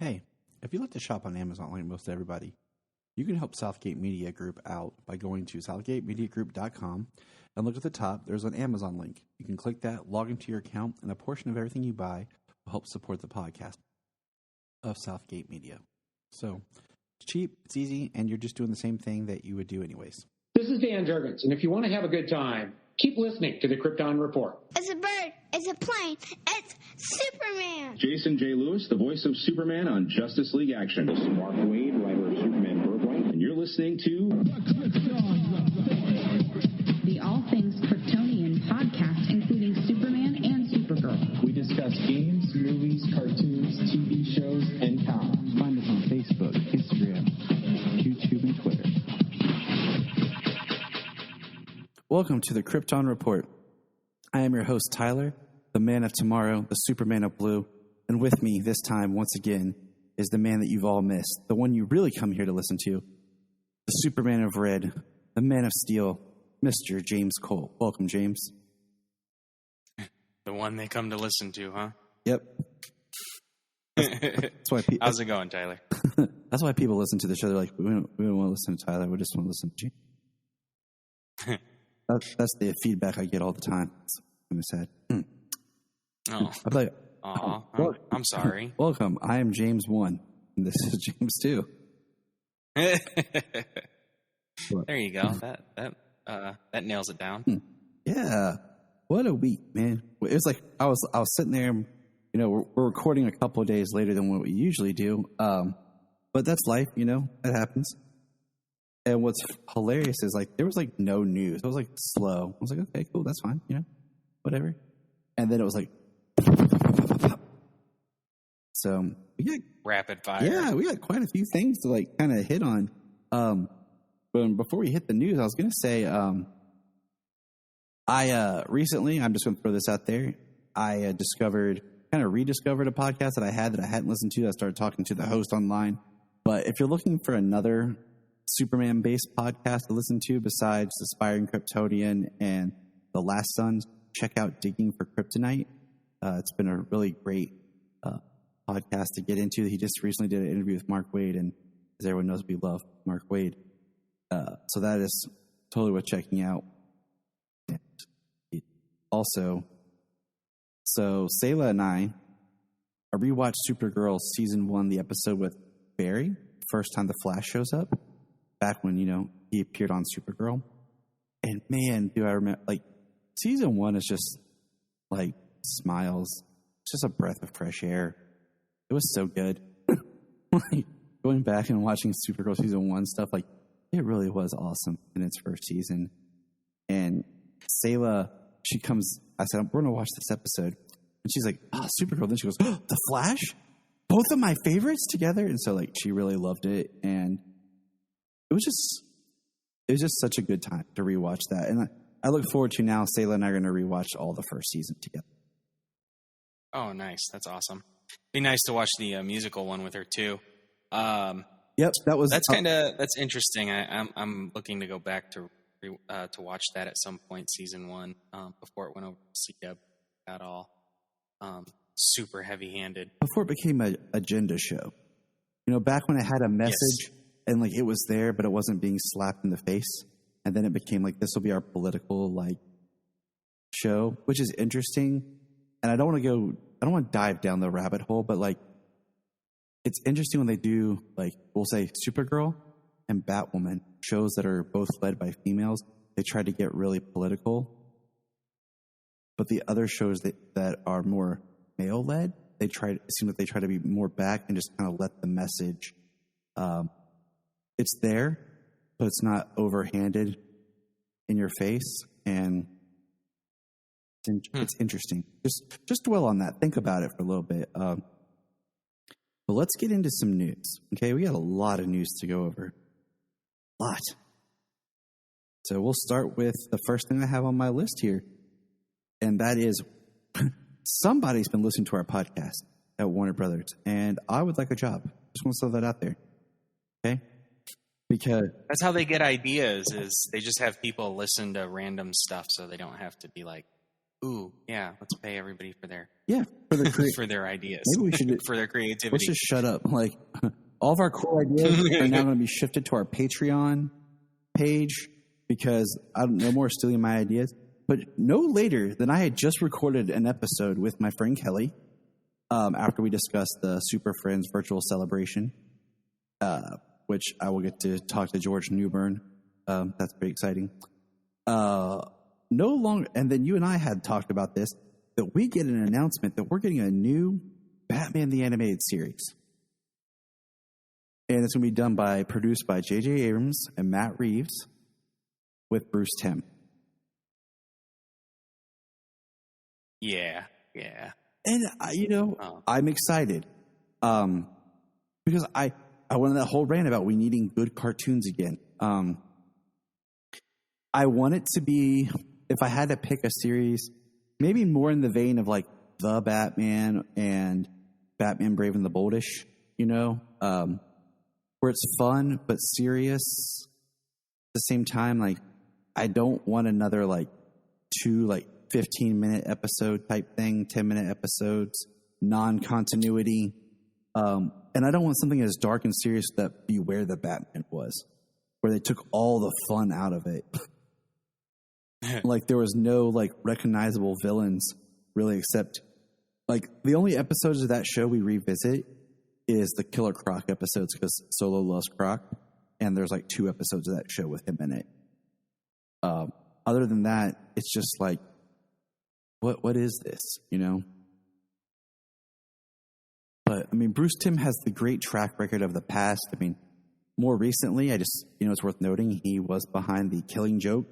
Hey, if you like to shop on Amazon like most everybody, you can help Southgate Media Group out by going to southgatemediagroup.com and look at the top. There's an Amazon link. You can click that, log into your account, and a portion of everything you buy will help support the podcast of Southgate Media. So it's cheap, it's easy, and you're just doing the same thing that you would do anyways. This is Dan Jurgens, and if you want to have a good time, keep listening to the Krypton Report. It's a bird. It's a plane. It's Superman. Jason J. Lewis, the voice of Superman on Justice League Action. This is Mark Wade, writer of Superman Birthright, and you're listening to the All Things Kryptonian podcast, including Superman and Supergirl. We discuss games, movies, cartoons, TV shows, and comics. Find us on Facebook, Instagram, YouTube, and Twitter. Welcome to the Krypton Report. I am your host, Tyler, the man of tomorrow, the Superman of blue, and with me this time, once again, is the man that you've all missed, the one you really come here to listen to, the Superman of red, the man of steel, Mr. James Cole. Welcome, James. The one they come to listen to, huh? Yep. That's why How's it going, Tyler? That's why people listen to the show. They're like, we don't want to listen to Tyler. We just want to listen to James. That's the feedback I get all the time. It's kind of sad. Oh, I'm like, I'm sorry. Welcome. I am James 1, and this is James 2. There you go. That nails it down. Yeah. What a week, man. It was like I was sitting there. You know, we're recording a couple of days later than what we usually do. But that's life. You know, that happens. And what's hilarious is, like, there was, like, no news. It was, like, slow. I was like, okay, cool, that's fine, you know, whatever. And then it was, like, so we got rapid fire. Yeah, we got quite a few things to, like, kind of hit on. But before we hit the news, I was going to say, I recently, I'm just going to throw this out there, I rediscovered a podcast that I hadn't listened to. I started talking to the host online. But if you're looking for another Superman-based podcast to listen to besides Aspiring Kryptonian and The Last Sons, check out Digging for Kryptonite. It's been a really great podcast to get into. He just recently did an interview with Mark Wade, and as everyone knows, we love Mark Wade. So that is totally worth checking out. Also, so Sayla and I rewatched Supergirl Season 1, the episode with Barry, first time the Flash shows up. Back when, you know, he appeared on Supergirl. And man, do I remember, like, season 1 is just, like, smiles. It's just a breath of fresh air. It was so good. Like, going back and watching Supergirl season 1 stuff, like, it really was awesome in its first season. And Sayla, she comes, I said, we're going to watch this episode. And she's like, Supergirl. Then she goes, The Flash? Both of my favorites together? And so, like, she really loved it. And it was just such a good time to rewatch that. And I look forward to now, Sayla and I are going to rewatch all the first season together. Oh, nice. That's awesome. Be nice to watch the musical one with her too. Yep, that's interesting. I'm looking to go back to watch that at some point, season 1, before it went over to CW at all. Super heavy-handed. Before it became an agenda show. You know, back when it had a message. Yes. And, like, it was there, but it wasn't being slapped in the face. And then it became, like, this will be our political, like, show, which is interesting. And I don't want to dive down the rabbit hole, but, like, it's interesting when they do, like, we'll say Supergirl and Batwoman, shows that are both led by females. They try to get really political. But the other shows that are more male-led, it seems like they try to be more back and just kind of let the message it's there, but it's not overhanded in your face, and it's interesting. Just dwell on that. Think about it for a little bit. But let's get into some news. Okay, we got a lot of news to go over. A lot. So we'll start with the first thing I have on my list here, and that is somebody's been listening to our podcast at Warner Brothers, and I would like a job. Just want to throw that out there. Okay? Because that's how they get ideas, is they just have people listen to random stuff so they don't have to be like Ooh, yeah. Let's pay everybody for their for the for their ideas. Maybe we should for their creativity. Let's just shut up. Like all of our cool ideas are now going to be shifted to our Patreon page because no more stealing my ideas. But no later than I had just recorded an episode with my friend Kelly after we discussed the Super Friends virtual celebration, which I will get to talk to George Newbern. That's pretty exciting. No longer, and then you and I had talked about this, that we get an announcement that we're getting a new Batman the Animated Series. And it's going to be produced by J.J. Abrams and Matt Reeves with Bruce Timm. Yeah. And, I'm excited because I went on that whole rant about we needing good cartoons again. I want it to be, if I had to pick a series, maybe more in the vein of like The Batman and Batman Brave and the Boldish, where it's fun but serious at the same time. Like, I don't want another like 15-minute episode type thing, 10-minute episodes, non-continuity. And I don't want something as dark and serious that Beware the Batman was, where they took all the fun out of it. Like there was no like recognizable villains really, except like the only episodes of that show we revisit is the Killer Croc episodes because Solo loves Croc, and there's like 2 episodes of that show with him in it. Other than that, it's just like, what is this, But I mean, Bruce Timm has the great track record of the past. I mean, more recently, it's worth noting he was behind the Killing Joke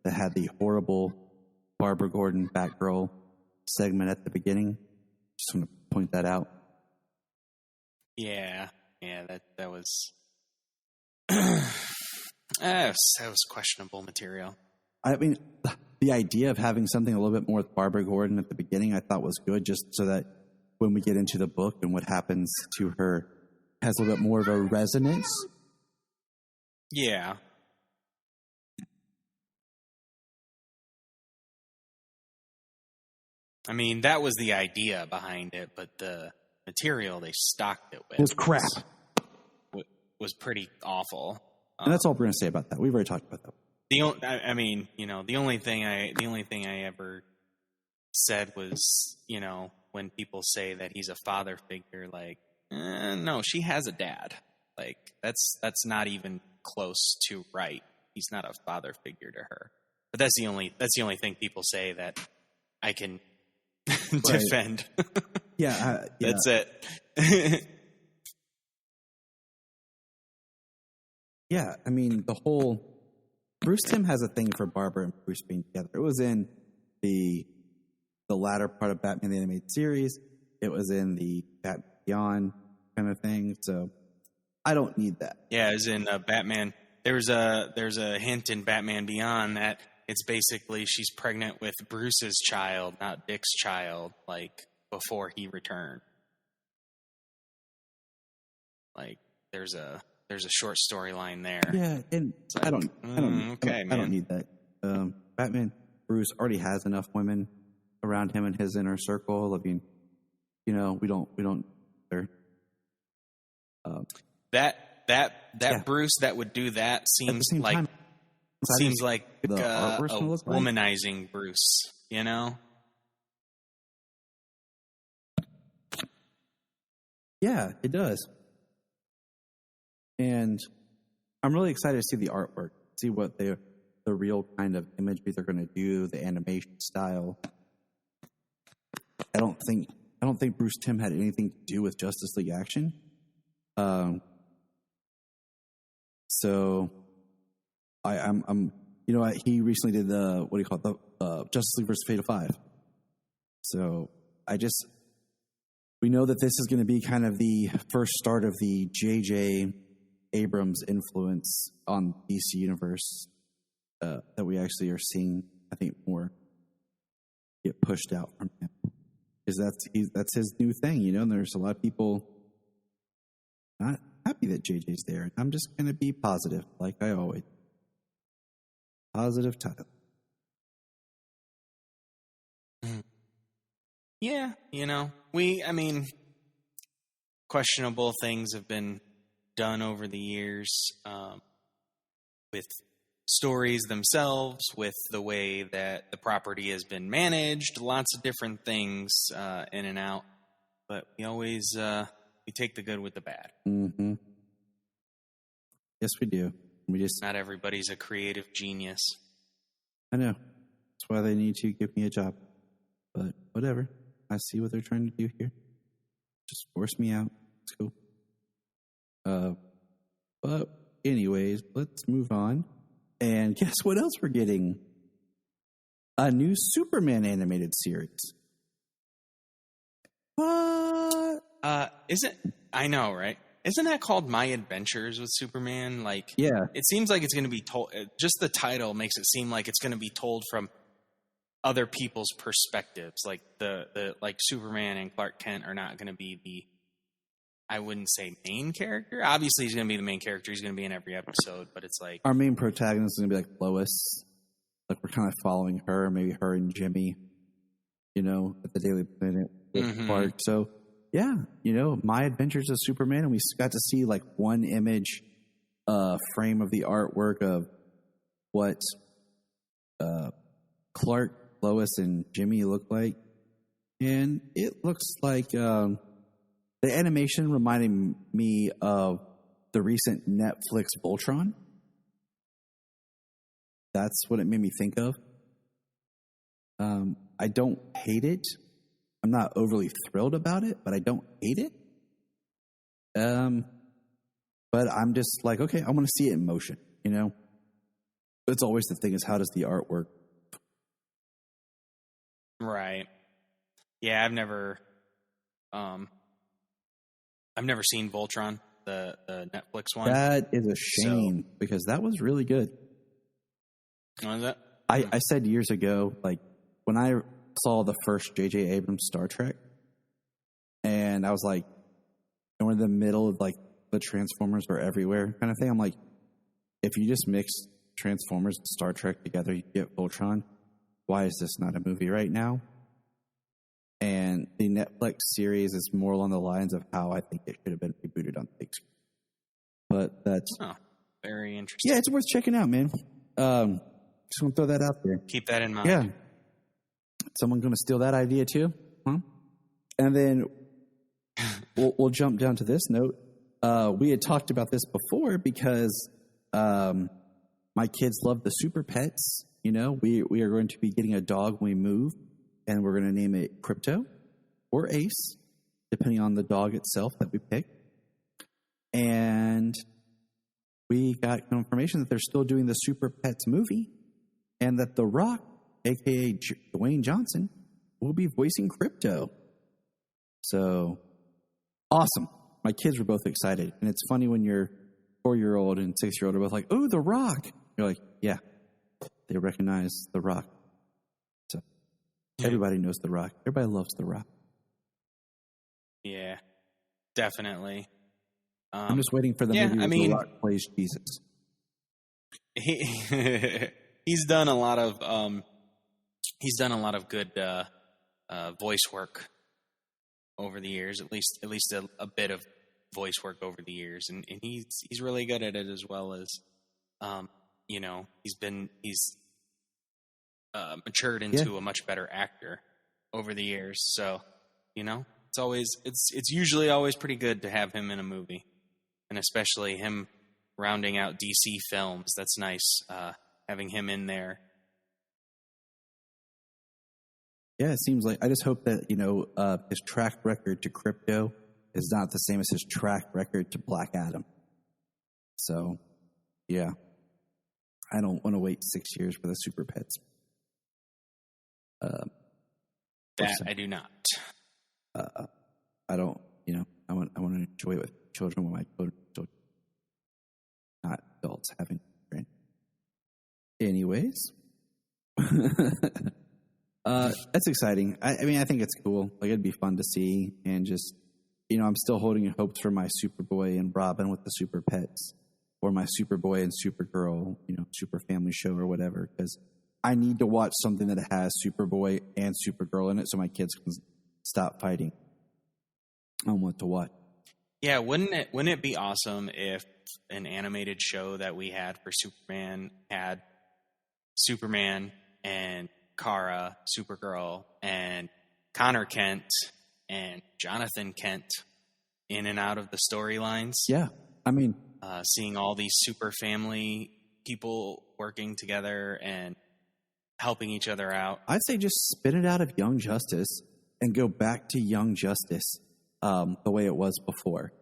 that had the horrible Barbara Gordon Batgirl segment at the beginning. Just want to point that out. Yeah, that was that was questionable material. I mean, the idea of having something a little bit more with Barbara Gordon at the beginning, I thought was good, just so that when we get into the book and what happens to her has a little bit more of a resonance. Yeah. I mean, that was the idea behind it, but the material they stocked it with was crap. Was pretty awful. And that's all we're going to say about that. We've already talked about that. The only thing I ever said was, when people say that he's a father figure, like, no, she has a dad. Like, that's not even close to right. He's not a father figure to her. But that's the only thing people say that I can defend. Yeah. That's it. Yeah, I mean, the whole Bruce Timm has a thing for Barbara and Bruce being together. It was in the latter part of Batman the Animated Series. It was in the Batman Beyond kind of thing. So I don't need that. Yeah, as in Batman. There's a hint in Batman Beyond that it's basically she's pregnant with Bruce's child, not Dick's child, like before he returned. Like there's a short storyline there. Yeah, and like, I don't need that. Batman Bruce already has enough women around him in his inner circle. I mean, we don't. That Bruce that would do that seems like time, a womanizing Bruce, Yeah, it does. And I'm really excited to see the artwork, see what the real kind of imagery they're going to do, the animation style. I don't think Bruce Timm had anything to do with Justice League Action. So I'm he recently did the Justice League vs. Fatal 5. So we know that this is going to be kind of the first start of the J.J. Abrams influence on DC Universe that we actually are seeing, I think, more get pushed out from him. Because that's his new thing, and there's a lot of people not happy that JJ's there. I'm just going to be positive, like I always. Positive title. Yeah, questionable things have been done over the years with stories themselves, with the way that the property has been managed, lots of different things in and out. But we always we take the good with the bad. Mm-hmm. Yes, we do. Not everybody's a creative genius. I know. That's why they need to give me a job. But whatever. I see what they're trying to do here. Just force me out. It's cool. But anyways, let's move on. And guess what else we're getting? A new Superman animated series. What? I know, right? Isn't that called My Adventures with Superman? Like, yeah. It seems like it's going to be told. Just the title makes it seem like it's going to be told from other people's perspectives. Like like Superman and Clark Kent are not going to be the, I wouldn't say main character. Obviously, he's going to be the main character. He's going to be in every episode. But it's like our main protagonist is going to be like Lois. Like we're kind of following her, maybe her and Jimmy. At the Daily Planet with Clark. So. Yeah, My Adventures of Superman, and we got to see like one image frame of the artwork of what Clark, Lois, and Jimmy look like. And it looks like the animation reminded me of the recent Netflix Voltron. That's what it made me think of. I don't hate it. I'm not overly thrilled about it, but I don't hate it. But I'm just like, okay, I want to see it in motion, It's always the thing is, how does the art work? Right. Yeah, I've never seen Voltron, the Netflix one. That is a shame because that was really good. What is that? I said years ago, like when I saw the first J.J. Abrams Star Trek, and I was like, and we're in the middle of like the Transformers are everywhere kind of thing. I'm like, if you just mix Transformers and Star Trek together, you get Voltron. Why is this not a movie right now? And the Netflix series is more along the lines of how I think it should have been rebooted on the big screen. But that's very interesting. Yeah, it's worth checking out, man. Just want to throw that out there. Keep that in mind. Yeah. Someone going to steal that idea too? Huh? And then we'll jump down to this note. We had talked about this before because my kids love the super pets. We are going to be getting a dog when we move, and we're going to name it Crypto or Ace, depending on the dog itself that we pick. And we got confirmation that they're still doing the Super Pets movie, and that The Rock, a.k.a. Dwayne Johnson, will be voicing Crypto. So, awesome. My kids were both excited. And it's funny when your 4-year-old and 6-year-old are both like, oh, The Rock. You're like, yeah, they recognize The Rock. So, everybody knows The Rock. Everybody loves The Rock. Yeah, definitely. I'm just waiting for the movie where The Rock plays Jesus. He's done a lot of good voice work over the years. At least a bit of voice work over the years, and he's really good at it, as well as he's matured into a much better actor over the years. So it's usually always pretty good to have him in a movie, and especially him rounding out DC films. That's nice. Having him in there. Yeah, it seems like, I just hope that, his track record to Crypto is not the same as his track record to Black Adam. So, yeah. I don't want to wait 6 years for the Super Pets. I do not. I don't, I want to enjoy it with children when my children, not adults having children. Anyways. That's exciting. I think it's cool. Like, it'd be fun to see, and just, I'm still holding hopes for my Superboy and Robin with the Super Pets, or my Superboy and Supergirl, Super Family Show or whatever, because I need to watch something that has Superboy and Supergirl in it so my kids can stop fighting on what to watch. Yeah, wouldn't it be awesome if an animated show that we had for Superman had Superman and Kara, Supergirl, and Connor Kent and Jonathan Kent in and out of the storylines? Yeah, I mean, seeing all these super family people working together and helping each other out. I'd say just spin it out of Young Justice and go back to Young Justice the way it was before,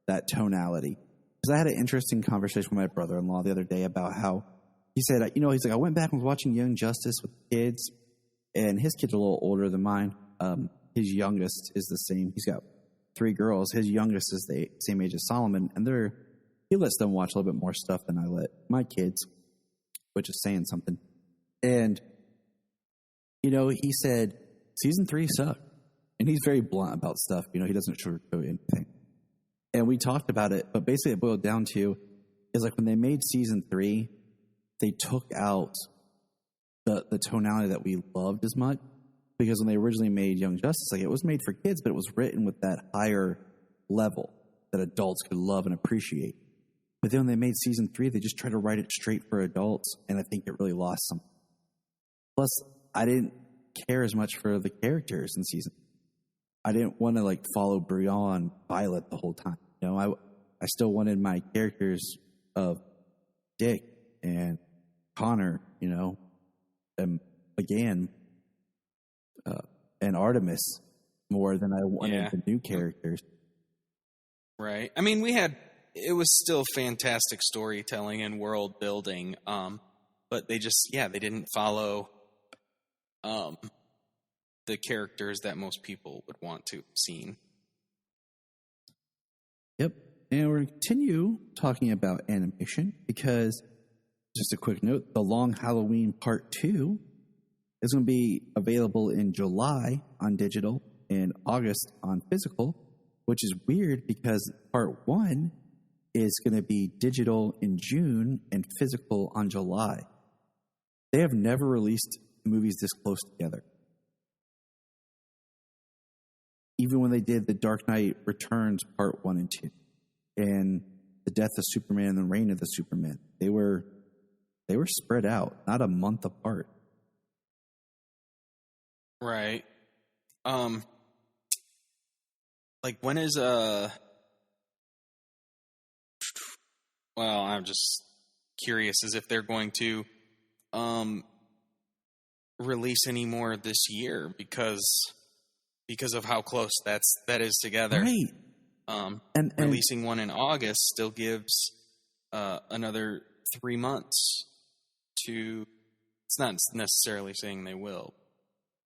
that tonality. Because I had an interesting conversation with my brother-in-law the other day about how he said, he's like, I went back and was watching Young Justice with kids, and his kids are a little older than mine. His youngest is the same. He's got 3 girls. His youngest is the same age as Solomon, and he lets them watch a little bit more stuff than I let my kids, which is saying something. And, he said, season 3 sucked. And he's very blunt about stuff. He doesn't sugarcoat anything. And we talked about it, but basically it boiled down to is like when they made season 3, they took out the tonality that we loved as much. Because when they originally made Young Justice, like it was made for kids, but it was written with that higher level that adults could love and appreciate. But then when they made season 3, they just tried to write it straight for adults, and I think it really lost something. Plus, I didn't care as much for the characters in season. I didn't want to follow Brianna and Violet the whole time. I still wanted my characters of Dick and Connor, and again, and Artemis more than I wanted the new characters. Right. I mean, it was still fantastic storytelling and world building, but they just, they didn't follow the characters that most people would want to have seen. Yep. And we're going to continue talking about animation because, just a quick note, The Long Halloween Part 2 is going to be available in July on digital and August on physical, which is weird because Part 1 is going to be digital in June and physical on July. They have never released movies this close together. Even when they did The Dark Knight Returns Part 1 and 2 and The Death of Superman and The Reign of the Superman, they were spread out, not a month apart. Right. When is well, I'm just curious as if they're going to release any more this year because of how close that is together. Right. And releasing one in August still gives another 3 months to. It's not necessarily saying they will.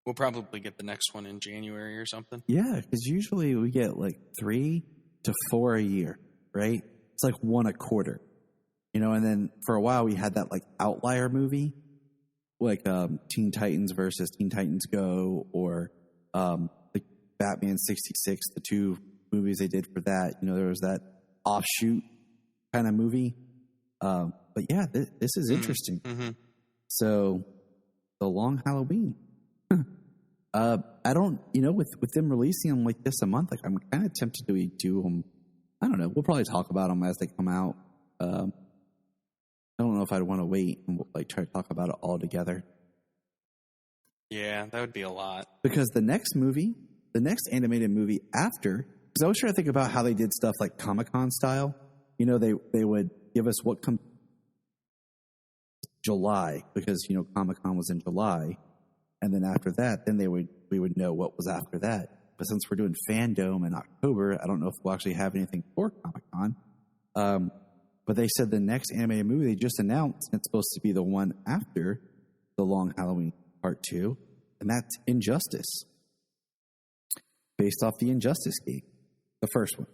We'll probably get the next one in January or something. Yeah, because usually we get 3 to 4 a year, right? It's 1 a quarter, and then for a while we had that outlier movie, Teen Titans versus Teen Titans Go, or the Batman 66, the 2 movies they did for that. There was that offshoot kind of movie. But yeah, this is interesting. Mm-hmm. So, The Long Halloween. I don't, with them releasing them this a month, I'm kind of tempted to do them. I don't know. We'll probably talk about them as they come out. I don't know if I'd want to wait and try to talk about it all together. Yeah, that would be a lot. Because the next animated movie after, because I was trying to think about how they did stuff like Comic-Con style. They would give us what comes July, because Comic-Con was in July. And then after that, we would know what was after that. But since we're doing Fandom in October, I don't know if we'll actually have anything for Comic-Con. But they said the next animated movie they just announced, and it's supposed to be the one after The Long Halloween Part 2, and that's Injustice. Based off the Injustice game, the first one.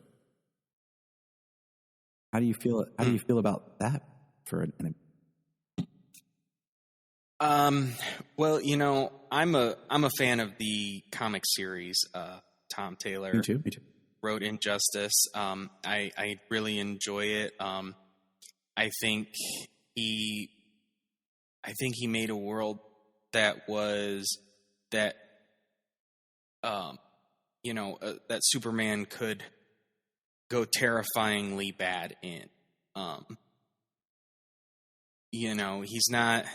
How do you feel? How do you feel about that for an anime? Well, I'm a fan of the comic series. Tom Taylor. Me too. Wrote Injustice. I really enjoy it. I think he made a world that that Superman could go terrifyingly bad in. He's not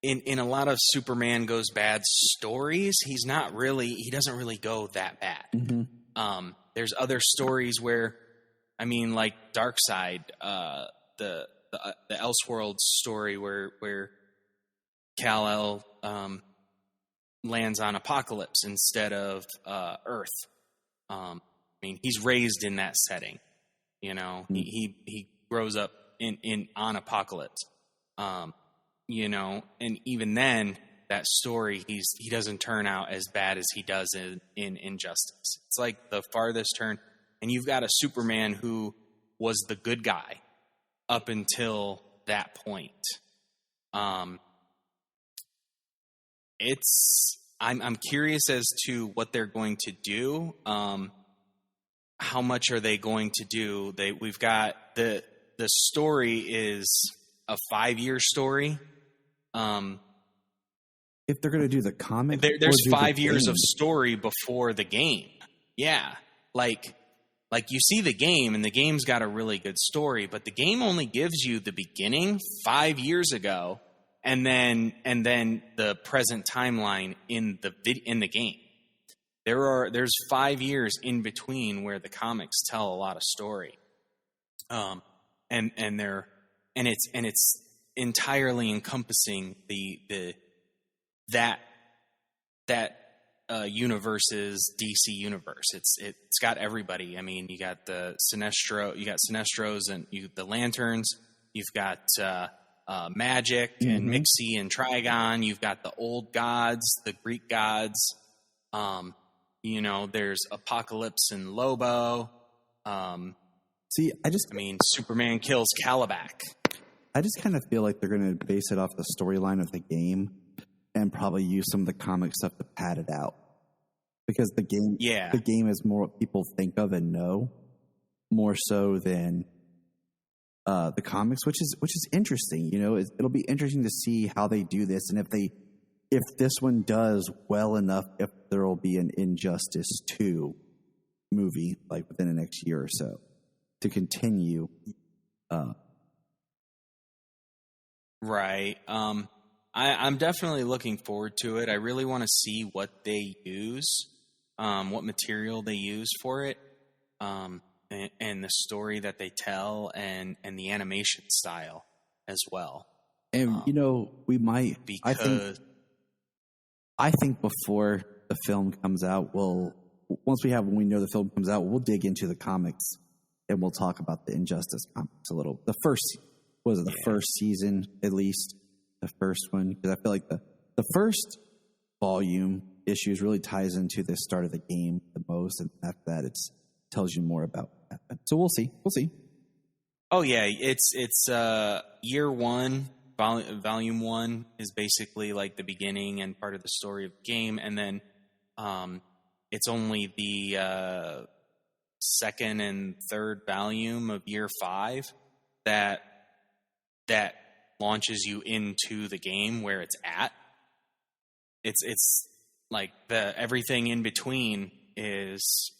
in a lot of Superman goes bad stories. He doesn't really go that bad. Mm-hmm. There's other stories where, like Darkseid, the Elseworlds story where Kal-El lands on Apokolips instead of Earth. He's raised in that setting. He grows up on Apokolips. And even then, that story, he doesn't turn out as bad as he does in Injustice. It's like the farthest turn. And you've got a Superman who was the good guy up until that point. I'm curious as to what they're going to do. How much are they going to do? We've got the story is a 5-year story. If they're going to do the comic, there's 5 years of story before the game. Yeah, like you see the game, and the game's got a really good story, but the game only gives you the beginning 5 years ago, and then the present timeline in the game. There's 5 years in between where the comics tell a lot of story, and it's entirely encompassing that universe's DC universe. It's got everybody. You got the Sinestros and the Lanterns. You've got Magic and Mixie and Trigon. You've got the old gods, the Greek gods. There's Apokolips and Lobo. Superman kills Calabac. I just kind of feel like they're going to base it off the storyline of the game and probably use some of the comic stuff to pad it out. Because the game is more what people think of and know, more so than the comics, which is interesting. It'll be interesting to see how they do this, and if this one does well enough, if there will be an Injustice 2 movie like within the next year or so to continue. Right. I'm definitely looking forward to it. I really want to see what they use, what material they use for it, and the story that they tell, and the animation style as well. And we might. I think before the film comes out, when we know the film comes out, we'll dig into the comics and we'll talk about the Injustice comics a little. The first season, at least the first one, because I feel like the first volume issues really ties into the start of the game the most, and after that, it tells you more about that. So we'll see. Oh yeah, it's year one. Volume 1 is basically like the beginning and part of the story of the game, and then it's only the second and third volume of year 5 that launches you into the game where it's at. It's like everything in between is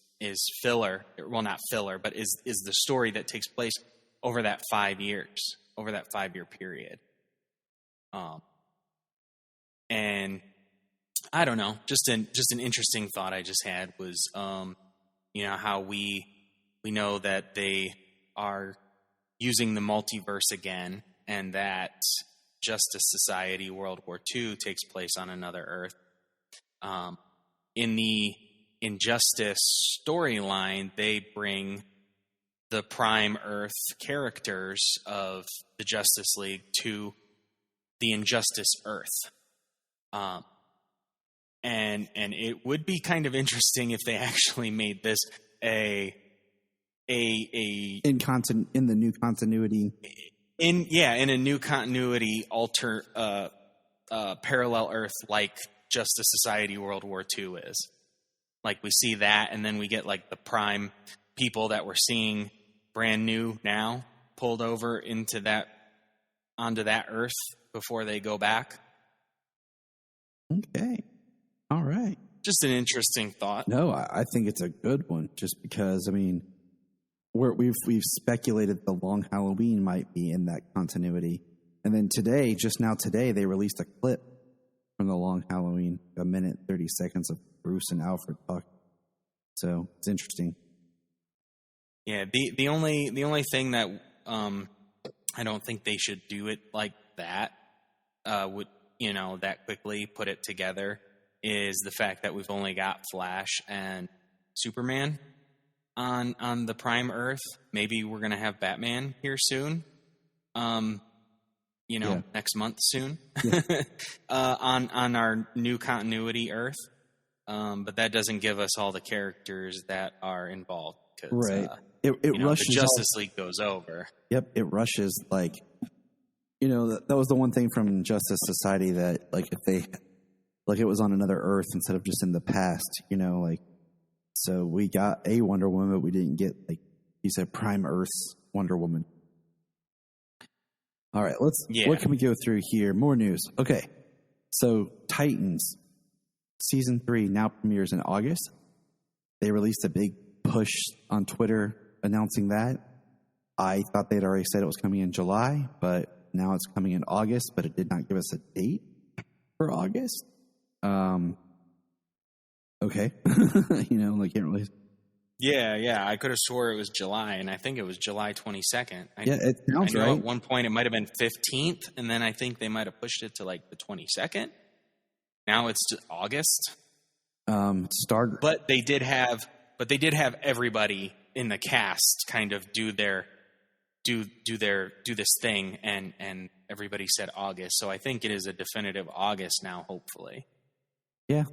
filler. Well, not filler, but is the story that takes place over that 5 years, over that 5-year period. And I don't know, just an interesting thought I just had was, how we know that they are using the multiverse again, and that Justice Society World War II takes place on another Earth. In the Injustice storyline, they bring the Prime Earth characters of the Justice League to the Injustice Earth. And it would be kind of interesting if they actually made this in the new continuity. In a new continuity parallel Earth like Justice Society World War II is. Like we see that, and then we get like the Prime people that we're seeing brand new now pulled over onto that Earth before they go back. Okay. All right. Just an interesting thought. No, I think it's a good one. Just because, I mean, we've speculated the Long Halloween might be in that continuity, and then today, they released a clip from the Long Halloween, 1 minute 30 seconds of Bruce and Alfred talking. So it's interesting. Yeah, the only thing that I don't think they should do it like that that quickly put it together is the fact that we've only got Flash and Superman on the Prime Earth. Maybe we're gonna have Batman here soon. Next month soon. Yeah. on our new continuity Earth. But that doesn't give us all the characters that are involved. Right. It rushes. The Justice League goes over. Yep. It rushes that was the one thing from Justice Society that if they it was on another Earth instead of just in the past, so we got a Wonder Woman, but we didn't get you said Prime Earth's Wonder Woman. All right, what can we go through here? More news. Okay. So Titans Season 3 now premieres in August. They released a big push on Twitter announcing that. I thought they'd already said it was coming in July, but now it's coming in August, but it did not give us a date for August. Okay. Can't really. Yeah. I could have swore it was July, and I think it was July 22nd. It sounds right. At one point it might have been 15th, and then I think they might have pushed it to the 22nd. Now it's August. But they did have everybody in the cast kind of do this thing, and everybody said August. So I think it is a definitive August now, hopefully. Yeah,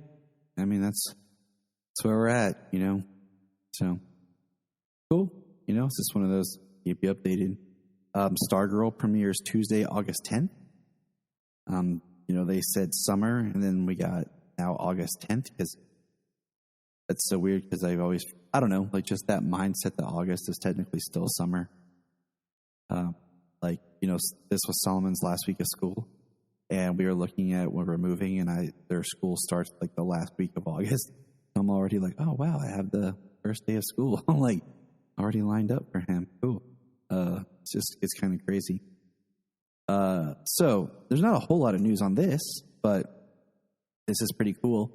I mean that's where we're at, So cool, It's just one of those. Keep you updated. Stargirl premieres Tuesday, August 10th. They said summer, and then we got now August 10th because that's so weird because I don't know, just that mindset that August is technically still summer. This was Solomon's last week of school, and we were looking at when we're moving, and their school starts the last week of August. I'm already oh wow, I have the first day of school. I'm already lined up for him. Cool. It's kind of crazy. So there's not a whole lot of news on this, but this is pretty cool.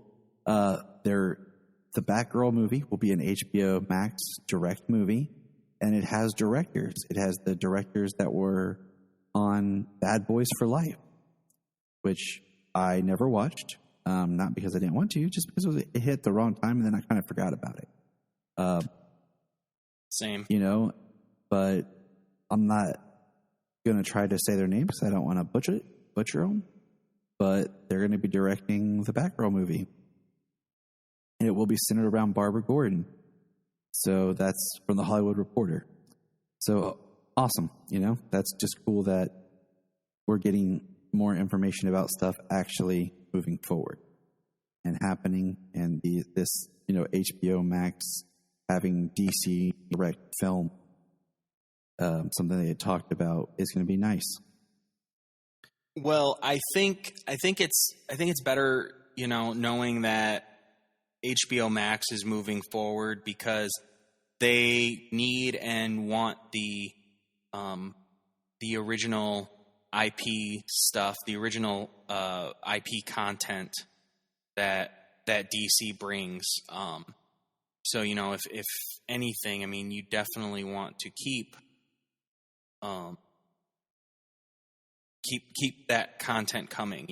The Batgirl movie will be an HBO Max direct movie, and it has directors. It has the directors that were on Bad Boys for Life, which I never watched. Not because I didn't want to, just because it hit the wrong time, and then I kind of forgot about it. Same. But I'm not going to try to say their names because I don't want to butcher them. But they're going to be directing the Batgirl movie. And it will be centered around Barbara Gordon. So that's from the Hollywood Reporter. So awesome. That's just cool that we're getting more information about stuff actually moving forward and happening. And this HBO Max having DC direct film, something they had talked about, is going to be nice. Well, I think it's better, knowing that HBO Max is moving forward because they need and want the original IP stuff, the original IP content that DC brings. So if anything, I mean, you definitely want to keep that content coming.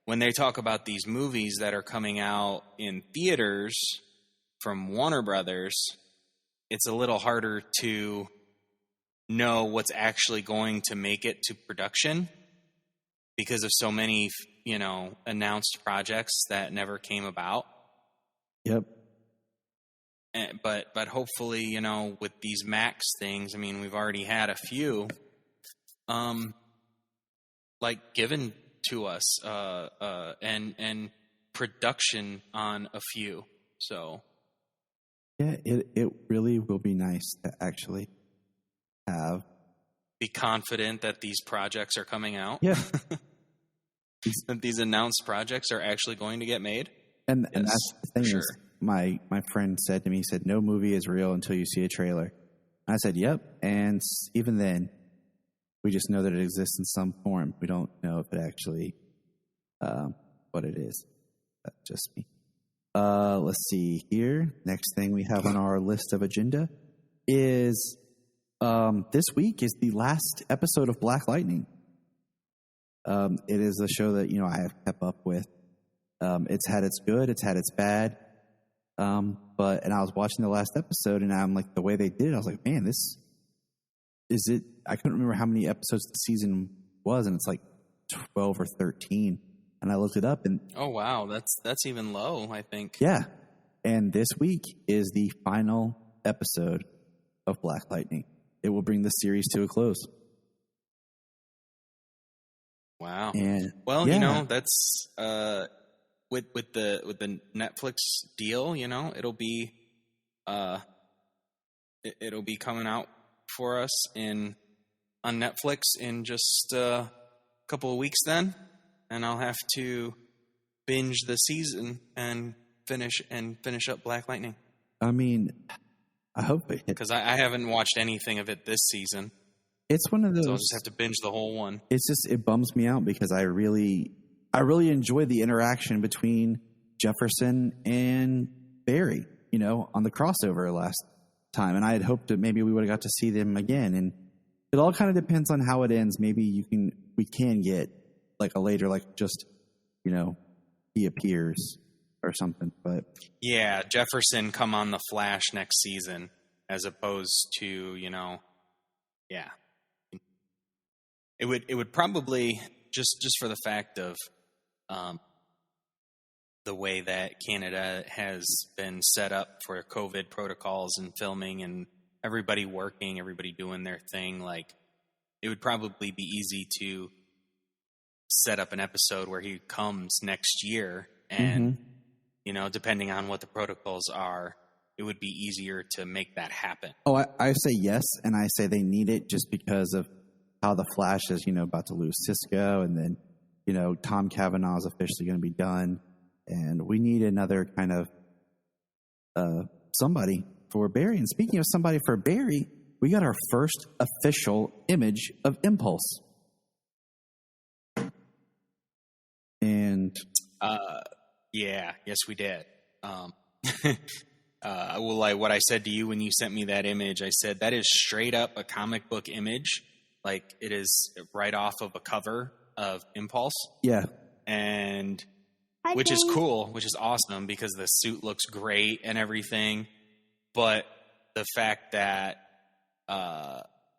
When they talk about these movies that are coming out in theaters from Warner Brothers, it's a little harder to know what's actually going to make it to production because of so many, announced projects that never came about. Yep. But hopefully, with these Max things, I mean, we've already had a few, given to us, and production on a few. So yeah, it really will be nice to actually be confident that these projects are coming out. Yeah. That these announced projects are actually going to get made. And that's the thing is, my friend said to me, he said, no movie is real until you see a trailer. And I said, yep. And even then, we just know that it exists in some form. We don't know if it actually, what it is. That's just me. Let's see here. Next thing we have on our list of agenda is this week is the last episode of Black Lightning. It is a show that, I have kept up with. It's had its good, it's had its bad. And I was watching the last episode, and I'm like, the way they did it, I was like, man, this is it. I couldn't remember how many episodes the season was, and it's like 12 or 13. And I looked it up, and oh wow, that's even low, I think. Yeah, and this week is the final episode of Black Lightning. It will bring the series to a close. Wow. And that's with the Netflix deal, it'll be it'll be coming out for us on Netflix in just a couple of weeks then, and I'll have to binge the season and finish up Black Lightning. I mean, I hope it, because I haven't watched anything of it this season. It's one of those. So I'll just have to binge the whole one. It bums me out because I really enjoy the interaction between Jefferson and Barry, on the crossover last time. And I had hoped that maybe we would have got to see them again. And it all kind of depends on how it ends. Maybe we can get like a later, like just, he appears or something. But yeah, Jefferson come on the Flash next season as opposed to, yeah. It would probably just for the fact of the way that Canada has been set up for COVID protocols and filming and everybody working, everybody doing their thing. Like, it would probably be easy to set up an episode where he comes next year and, depending on what the protocols are, it would be easier to make that happen. Oh, I say yes, and I say they need it just because of how the Flash is, about to lose Cisco, and then, Tom Cavanaugh is officially going to be done, and we need another kind of somebody for Barry. And speaking of somebody for Barry, we got our first official image of Impulse. And yes, we did. What I said to you when you sent me that image, I said that is straight up a comic book image. Like, it is right off of a cover of Impulse. Yeah. And which is cool, which is awesome because the suit looks great and everything. But the fact that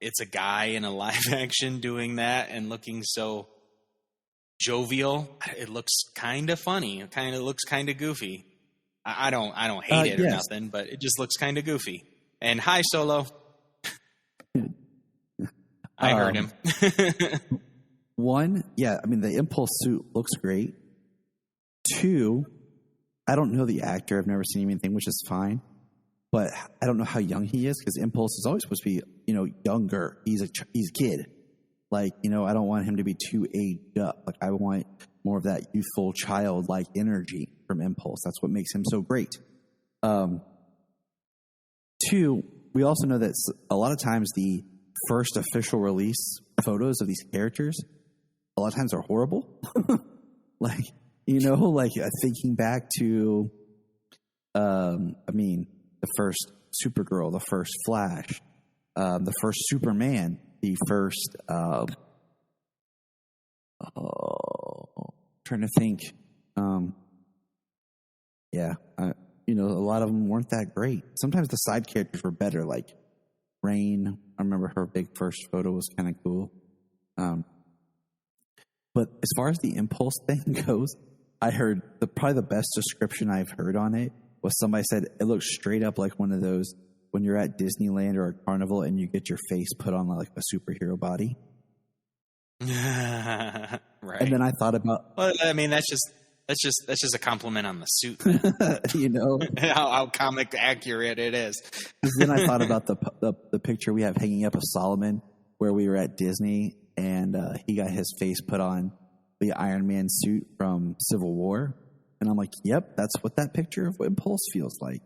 it's a guy in a live action doing that and looking so jovial, it looks kind of funny. It kind of looks kind of goofy. I don't hate it or nothing, but it just looks kind of goofy. And hi, Solo. I heard him. One, the Impulse suit looks great. Two, I don't know the actor. I've never seen him anything, which is fine. But I don't know how young he is because Impulse is always supposed to be, younger. He's a kid. Like, I don't want him to be too aged up. Like, I want more of that youthful, childlike energy from Impulse. That's what makes him so great. Two, we also know that a lot of times the first official release photos of these characters, a lot of times are horrible. Thinking back to, the first Supergirl, the first Flash, the first Superman, the first, trying to think, a lot of them weren't that great. Sometimes the side characters were better, like Rain. I remember her big first photo was kind of cool. But as far as the Impulse thing goes, I heard probably the best description I've heard on it was somebody said it looks straight up like one of those when you're at Disneyland or a carnival and you get your face put on like a superhero body. Right. And then I thought about, that's just a compliment on the suit. how comic accurate it is. Then I thought about the picture we have hanging up of Solomon where we were at Disney and he got his face put on the Iron Man suit from Civil War. And I'm like, yep, that's what that picture of Impulse feels like.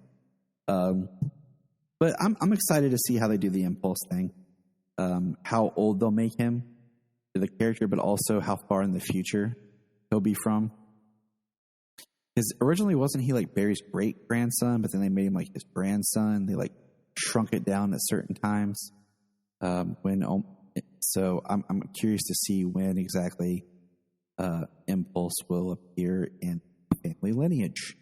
But I'm excited to see how they do the Impulse thing, how old they'll make him to the character, but also how far in the future he'll be from. Because originally wasn't he like Barry's great grandson, but then they made him like his grandson. They like shrunk it down at certain times. So I'm curious to see when exactly Impulse will appear in family lineage.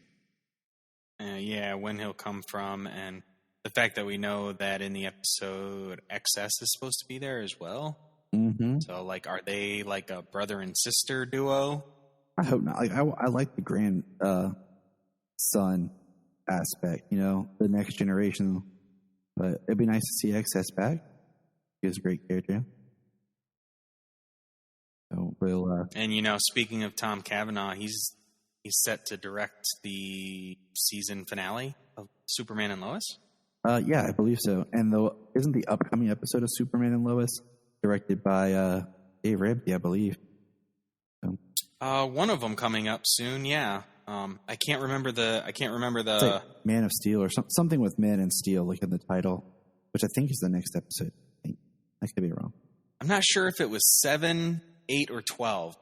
When he'll come from, and the fact that we know that in the episode XS is supposed to be there as well. Mm-hmm. So, like, are they like a brother and sister duo? I hope not. Like, I like the grand son aspect, the next generation. But it'd be nice to see XS back. He's a great character. So we'll. And speaking of Tom Cavanaugh, he's set to direct the season finale of Superman and Lois. Yeah, I believe so. And isn't the upcoming episode of Superman and Lois directed by Dave Ramsey, I believe? So. One of them coming up soon. Yeah. I can't remember the. It's like Man of Steel or something with Man and Steel, like in the title, which I think is the next episode. I could be wrong. I'm not sure if it was 7, 8, or 12.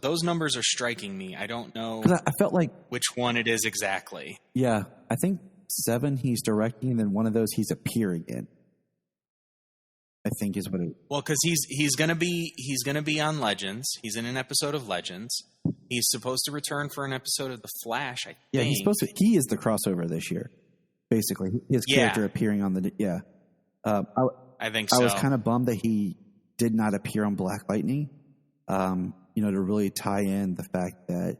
Those numbers are striking me. I don't know. I felt like which one it is exactly. Yeah, I think 7 he's directing, and then one of those he's appearing in. I think is what it. Well, because he's gonna be on Legends. He's in an episode of Legends. He's supposed to return for an episode of The Flash. I think. Yeah, he's supposed to. He is the crossover this year, basically. His character appearing on the. Yeah. I think so. I was kind of bummed that he did not appear on Black Lightning, to really tie in the fact that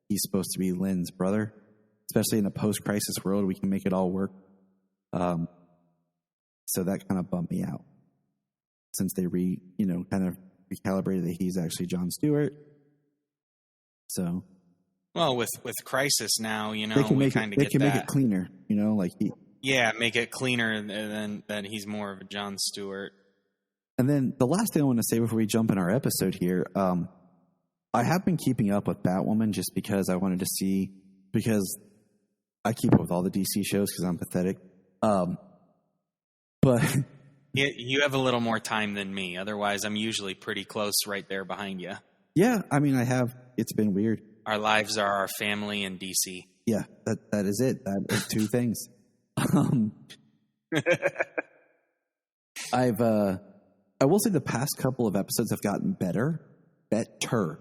he's supposed to be Lynn's brother, especially in a post-crisis world. We can make it all work. So that kind of bummed me out since they kind of recalibrated that he's actually Jon Stewart. So. Well, with Crisis now, they can make it cleaner, like he. Yeah, make it cleaner than that he's more of a Jon Stewart. And then the last thing I want to say before we jump in our episode here, I have been keeping up with Batwoman just because I wanted to see, because I keep up with all the DC shows because I'm pathetic. But yeah, you have a little more time than me. Otherwise, I'm usually pretty close right there behind you. Yeah, I mean, I have. It's been weird. Our lives are our family and DC. Yeah, that is it. That is 2 things. I will say the past couple of episodes have gotten better. Because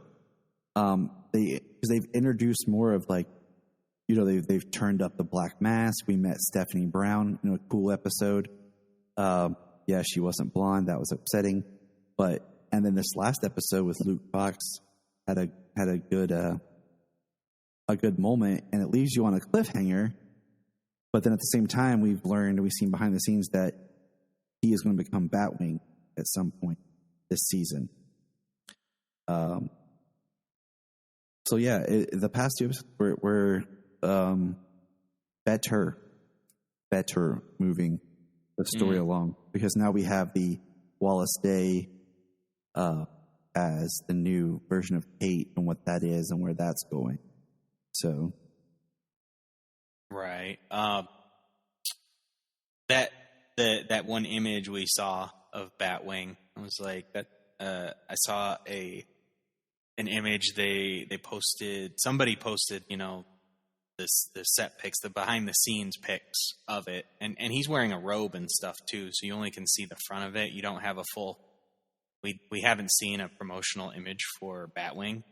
they've introduced more of like, they've turned up the black mask. We met Stephanie Brown in a cool episode. Yeah, she wasn't blonde. That was upsetting. And then this last episode with Luke Fox had a good moment, and it leaves you on a cliffhanger. But then at the same time, we've seen behind the scenes that he is going to become Batwing at some point this season. So yeah, the past 2 episodes were better moving the story along, because now we have the Wallace Day as the new version of Kate and what that is and where that's going. So. Right. That one image we saw of Batwing, I was like that. I saw an image they posted. Somebody posted, the set pics, the behind the scenes pics of it, and he's wearing a robe and stuff too, so you only can see the front of it. You don't have a full. We haven't seen a promotional image for Batwing.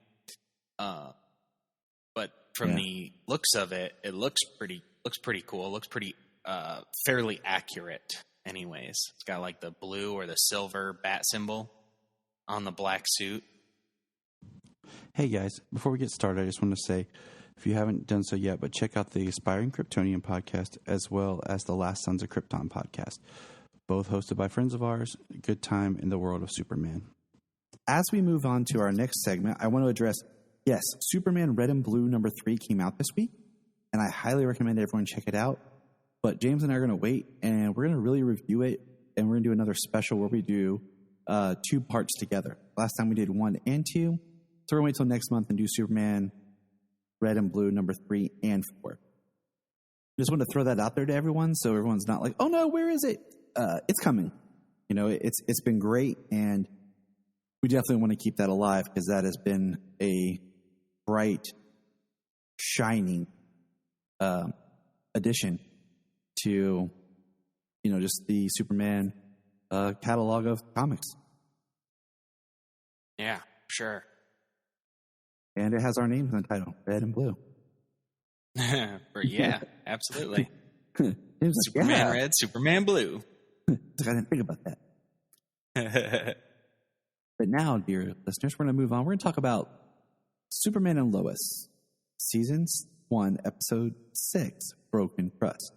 But from the looks of it, it looks pretty cool. It looks pretty fairly accurate anyways. It's got like the blue or the silver bat symbol on the black suit. Hey guys, before we get started, I just want to say, if you haven't done so yet, but check out the Aspiring Kryptonian podcast as well as the Last Sons of Krypton podcast. Both hosted by friends of ours. Good time in the world of Superman. As we move on to our next segment, I want to address, yes, Superman Red and Blue number 3 came out this week, and I highly recommend everyone check it out. But James and I are going to wait, and we're going to really review it, and we're going to do another special where we do 2 parts together. Last time we did 1 and 2, so we're going to wait till next month and do Superman Red and Blue number 3 and 4. Just want to throw that out there to everyone so everyone's not like, oh no, where is it? It's coming. You know, it's been great, and we definitely want to keep that alive because that has been a bright, shining addition to, you know, just the Superman catalog of comics. Yeah, sure. And it has our names on the title, Red and Blue. Yeah, absolutely. Like, Superman yeah. Red, Superman Blue. I didn't think about that. But now, dear listeners, we're going to move on. We're going to talk about Superman and Lois, Season 1, Episode 6, Broken Trust.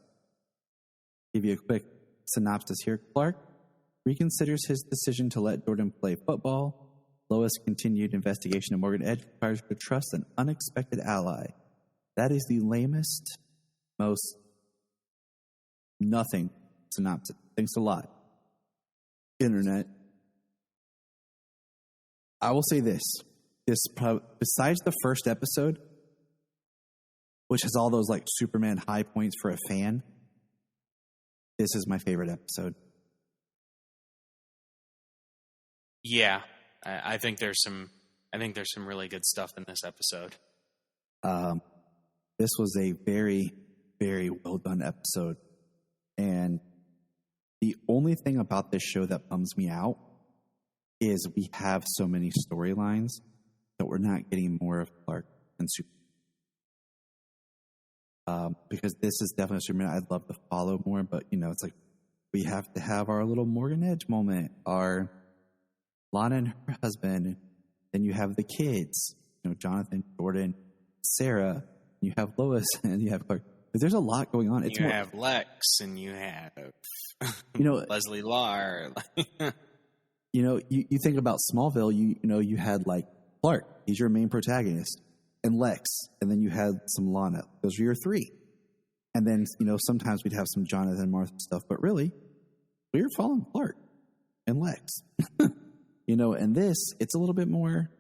Give you a quick synopsis here. Clark reconsiders his decision to let Jordan play football. Lois' continued investigation of Morgan Edge requires her to trust an unexpected ally. That is the lamest, most nothing synopsis. Thanks a lot, Internet. I will say this. Besides the first episode, which has all those like Superman high points for a fan, this is my favorite episode. Yeah, I think there's some really good stuff in this episode. This was a very, very well done episode, and the only thing about this show that bums me out is we have so many storylines that we're not getting more of Clark and Superman. Because this is definitely Superman I'd love to follow more, but you know, it's like we have to have our little Morgan Edge moment, our Lana and her husband, then you have the kids, you know, Jonathan, Jordan, Sarah, you have Lois, and you have Clark. There's a lot going on. You have Lex, and you have you know Leslie Lar. You know, you think about Smallville, you had like Clark, he's your main protagonist, and Lex, and then you had some Lana. Those are your three. And then, you know, sometimes we'd have some Jonathan and Martha stuff, but really, we were following Clark and Lex. You know, and this, it's a little bit more,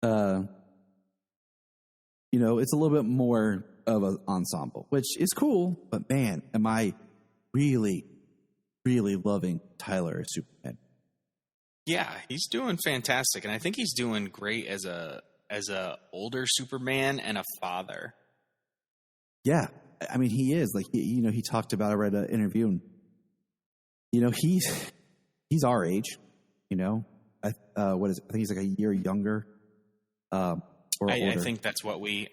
you know, it's a little bit more of an ensemble, which is cool, but man, am I really, really loving Tyler as Superman. Yeah, he's doing fantastic, and I think he's doing great as a older Superman and a father. Yeah, I mean, he is like he talked about. I read an interview, and you know he's our age. You know, what is it? I think he's like a year younger. Or older. I think that's what we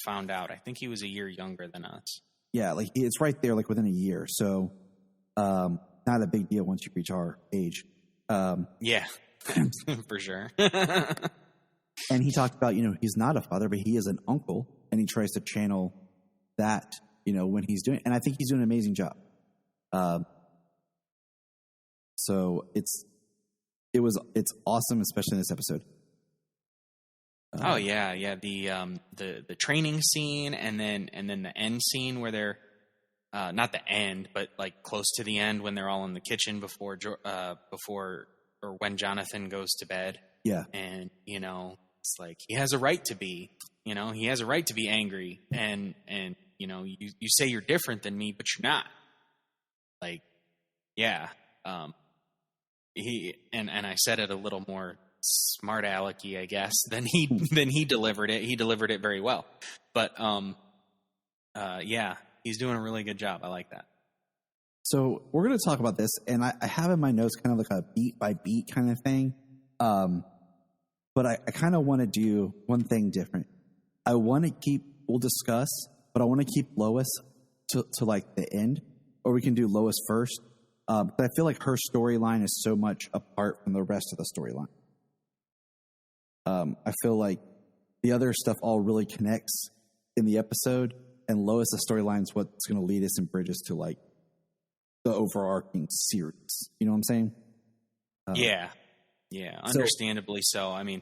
found out. I think he was a year younger than us. Yeah, like it's right there, like within a year. So, not a big deal once you reach our age. Yeah, for sure. And he talked about, you know, he's not a father, but he is an uncle, and he tries to channel that, you know, when he's doing, and I think he's doing an amazing job. So it's awesome, especially in this episode. Oh yeah. The training scene, and then the end scene where they're not the end, but like close to the end when they're all in the kitchen before or when Jonathan goes to bed. Yeah, and you know, it's like he has a right to be. You know, he has a right to be angry, and you know, you say you're different than me, but you're not. Like, yeah. I said it a little more smart alecky, I guess, than he delivered it. He delivered it very well. But yeah, he's doing a really good job. I like that. So we're going to talk about this, and I have in my notes kind of like a beat by beat kind of thing. But I kind of want to do one thing different. I want to we'll discuss, but I want to keep Lois to like the end, or we can do Lois first. But I feel like her storyline is so much apart from the rest of the storyline. I feel like the other stuff all really connects in the episode, and Lois' storyline is what's going to lead us and bridge us to like the overarching series. You know what I'm saying? Yeah, understandably so. I mean,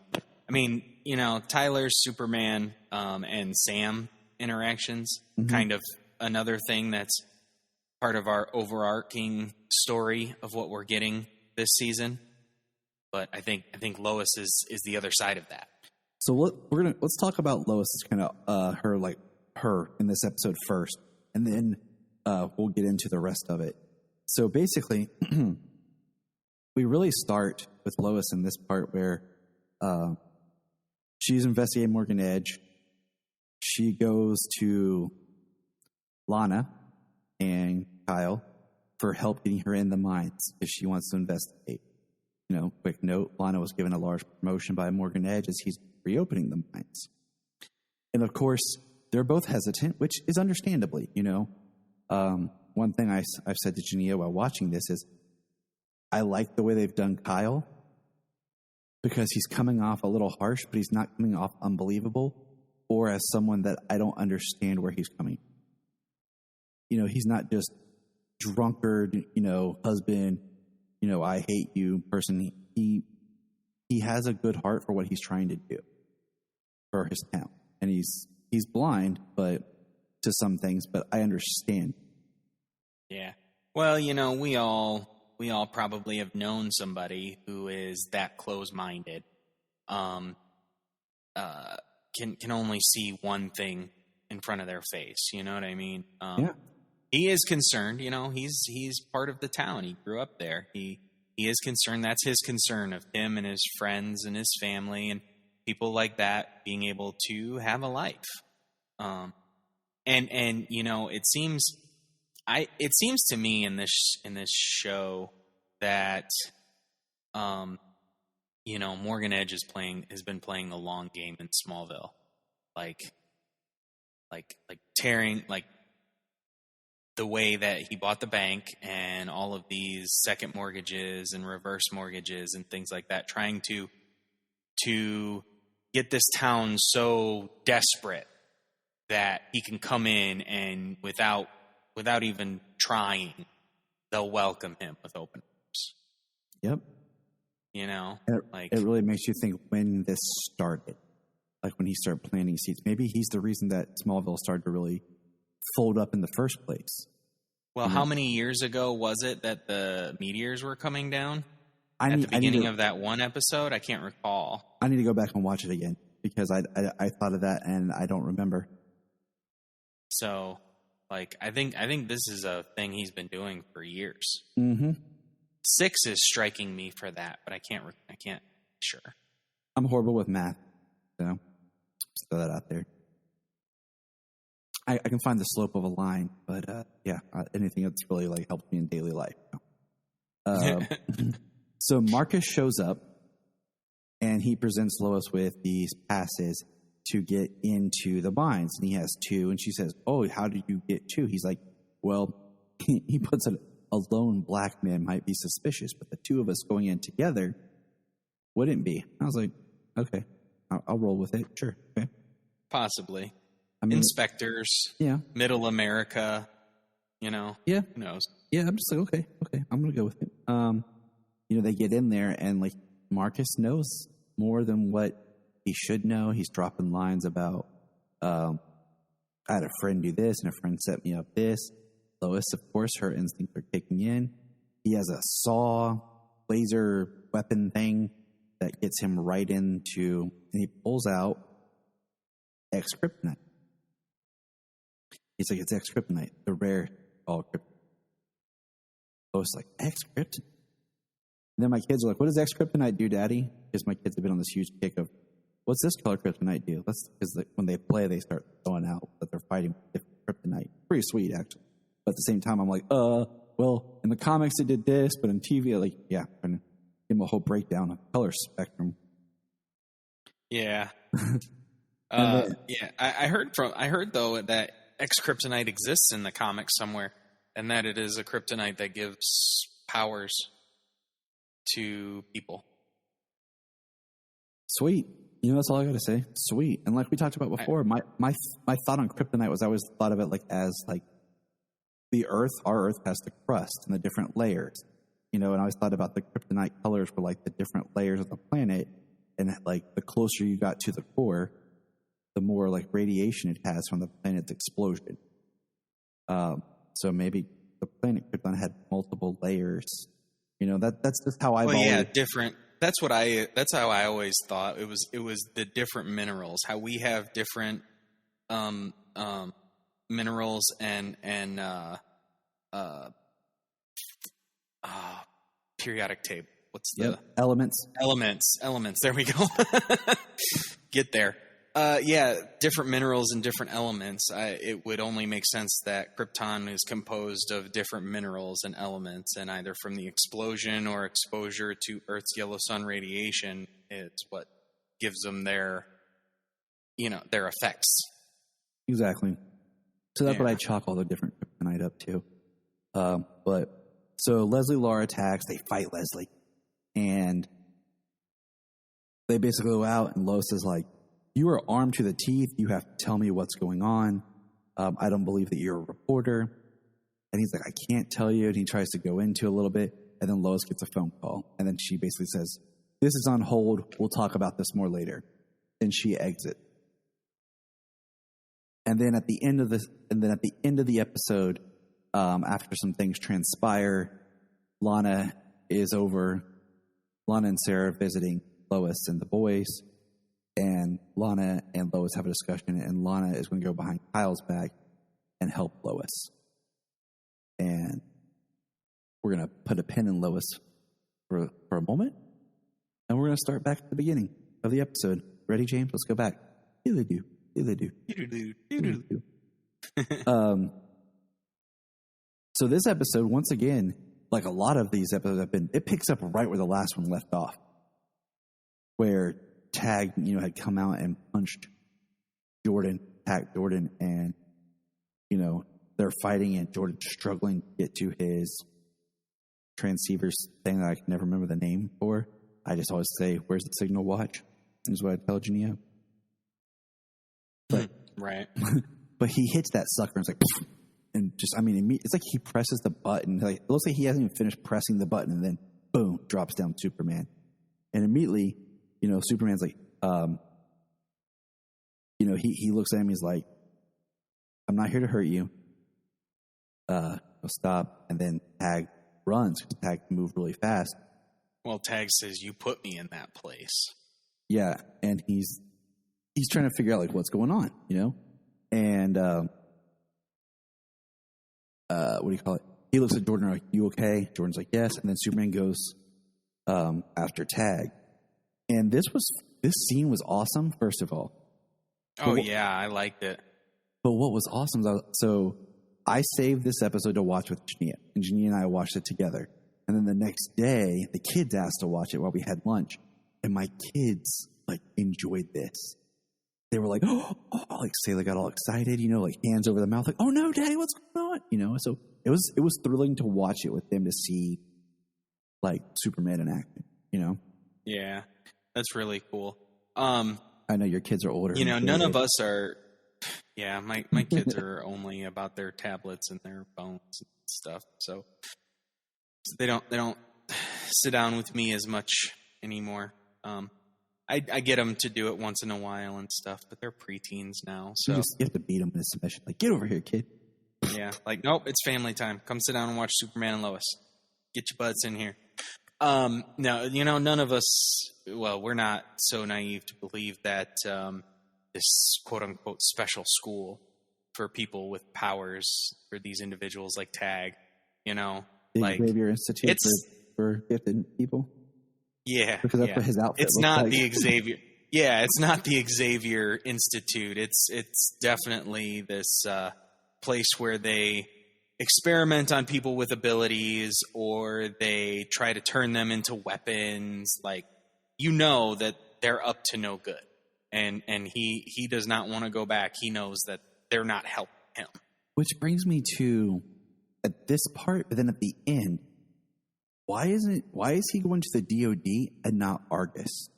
you know, Tyler's Superman and Sam interactions, kind of another thing that's part of our overarching story of what we're getting this season. But I think Lois is the other side of that. So let's talk about Lois, kind of her in this episode first, and then we'll get into the rest of it. So basically, we really start with Lois in this part where she's investigating Morgan Edge. She goes to Lana and Kyle for help getting her in the mines if she wants to investigate. Quick note, Lana was given a large promotion by Morgan Edge as he's reopening the mines. And of course, they're both hesitant, which is understandably, One thing I've said to Jania while watching this is I like the way they've done Kyle because he's coming off a little harsh, but he's not coming off unbelievable or as someone that I don't understand where he's coming. He's not just drunkard, husband, I hate you person. He has a good heart for what he's trying to do for his town. And he's blind, but to some things, but I understand. Yeah. Well, we all probably have known somebody who is that close-minded. Can only see one thing in front of their face. You know what I mean? Yeah. He is concerned. He's part of the town. He grew up there. He is concerned. That's his concern of him and his friends and his family and people like that being able to have a life. And it seems to me in this show that Morgan Edge has been playing the long game in Smallville, like tearing the way that he bought the bank and all of these second mortgages and reverse mortgages and things like that, trying to get this town so desperate that he can come in and without even trying, they'll welcome him with open arms. Yep. It really makes you think when this started, like when he started planting seeds. Maybe he's the reason that Smallville started to really fold up in the first place. Well, how many years ago was it that the meteors were coming down? At the beginning of that one episode? I can't recall. I need to go back and watch it again because I thought of that and I don't remember. So, I think this is a thing he's been doing for years. Mm-hmm. 6 is striking me for that, but I can't sure. I'm horrible with math, so just throw that out there. I can find the slope of a line, but anything that's really helped me in daily life. So Marcus shows up, and he presents Lois with these passes to get into the mines, and he has 2, and she says, "Oh, how did you get 2?" He's like, "Well," he puts it, "a lone black man might be suspicious, but the 2 of us going in together wouldn't be." I was like, "Okay, I'll roll with it. Sure, okay." Possibly. Inspectors, Middle America, Yeah, who knows? Yeah, I'm just like, okay, I'm gonna go with it. They get in there, and Marcus knows more than what he should know. He's dropping lines about, I had a friend do this, and a friend set me up this. Lois, of course, her instincts are kicking in. He has a saw, laser weapon thing that gets him right into, and he pulls out X-Kryptonite. He's like, "It's X-Kryptonite, the rare all kryptonite." Lois is like, "X-Kryptonite?" And then my kids are like, "What does X-Kryptonite do, Daddy?" Because my kids have been on this huge kick of, "What's this color kryptonite do?" Because when they play, they start throwing out that they're fighting with different kryptonite. Pretty sweet, actually. But at the same time, I'm like, well, in the comics it did this, but in TV, I'm going to give them a whole breakdown of color spectrum. Yeah. I heard though that X-Kryptonite exists in the comics somewhere, and that it is a kryptonite that gives powers to people. Sweet. That's all I got to say. Sweet. And like we talked about before, my thought on kryptonite was I always thought of it as the Earth, our Earth has the crust and the different layers, and I always thought about the kryptonite colors were the different layers of the planet, and the closer you got to the core, the more radiation it has from the planet's explosion. So maybe the planet Krypton had multiple layers. That's just how I've always... different. That's how I always thought it was the different minerals, how we have different minerals and periodic table. What's the elements? Elements. There we go. Get there. Different minerals and different elements. It would only make sense that Krypton is composed of different minerals and elements, and either from the explosion or exposure to Earth's yellow sun radiation, it's what gives them their effects. Exactly. So that's what I chalk all the different kryptonite up to. So Leslie Laura attacks. They fight Leslie, and they basically go out, and Lois is like, "You are armed to the teeth. You have to tell me what's going on. I don't believe that you're a reporter." And he's like, "I can't tell you." And he tries to go into a little bit. And then Lois gets a phone call. And then she basically says, "This is on hold. We'll talk about this more later." And she exits. And then at the end of the episode, after some things transpire, Lana and Sarah are visiting Lois and the boys. And Lana and Lois have a discussion, and Lana is going to go behind Kyle's back and help Lois. And we're going to put a pin in Lois for a moment, and we're going to start back at the beginning of the episode. Ready, James? Let's go back. Do-do-do. So this episode, once again, like a lot of these episodes it picks up right where the last one left off, where Tag, had come out and punched attacked Jordan, and, they're fighting, and Jordan's struggling to get to his transceivers thing that I can never remember the name for. I just always say, "Where's the signal watch?" is what I tell Jania. But, right. But he hits that sucker, and it's like, and it's like he presses the button. Like, it looks like he hasn't even finished pressing the button, and then, boom, drops down Superman. And immediately, Superman's like, he looks at him, he's like, "I'm not here to hurt you. Stop." And then Tag runs, because Tag moved really fast. Well, Tag says, "You put me in that place." Yeah, and he's trying to figure out, like, what's going on, And, what do you call it? He looks at Jordan, like, "You okay?" Jordan's like, "Yes." And then Superman goes after Tag. And this scene was awesome, first of all. I liked it. But what was awesome, so I saved this episode to watch with Jania, and Jania and I watched it together. And then the next day, the kids asked to watch it while we had lunch. And my kids, enjoyed this. They were like, Sayla got all excited, like hands over the mouth, like, "Oh no, Daddy, what's going on?" So it was thrilling to watch it with them, to see, Superman in action, Yeah, that's really cool. I know your kids are older. None of us are. Yeah, my kids are only about their tablets and their phones and stuff, so they don't sit down with me as much anymore. I get them to do it once in a while and stuff, but they're preteens now, so you have to beat them in a submission. Like, "Get over here, kid." Yeah, nope, it's family time. Come sit down and watch Superman and Lois. Get your butts in here. No, none of us. Well, we're not so naive to believe that this quote unquote special school for people with powers, for these individuals like Tag, the Xavier Institute for gifted people. Yeah, because that's what his outfit. It's not the Xavier. Yeah, it's not the Xavier Institute. It's definitely this place where they experiment on people with abilities, or they try to turn them into weapons. That they're up to no good, and he does not want to go back. He knows that they're not helping him. Which brings me to, at this part, but then at the end, why is he going to the DOD and not Argus?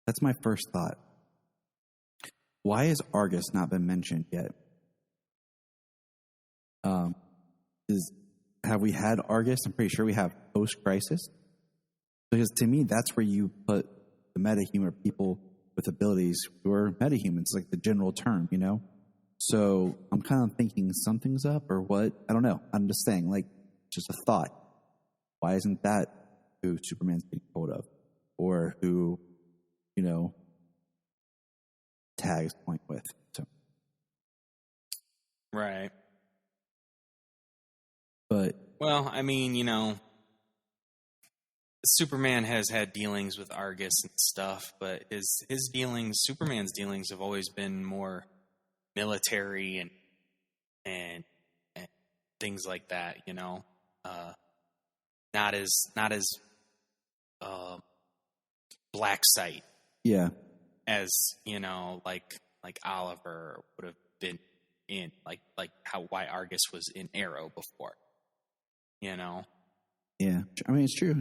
That's my first thought. Why has Argus not been mentioned yet? Have we had Argus? I'm pretty sure we have post-crisis. Because to me, that's where you put the metahuman, or people with abilities who are metahumans, like the general term, So I'm kind of thinking something's up, or what? I don't know. I'm just saying, just a thought. Why isn't that who Superman's getting hold of? Or who, Tag's point with. So. Right. But. Well, I mean, Superman has had dealings with Argus and stuff, but Superman's dealings have always been more military and things like that, not as black site. Yeah. As, like Oliver would have been in, why Argus was in Arrow before, Yeah. I mean, it's true.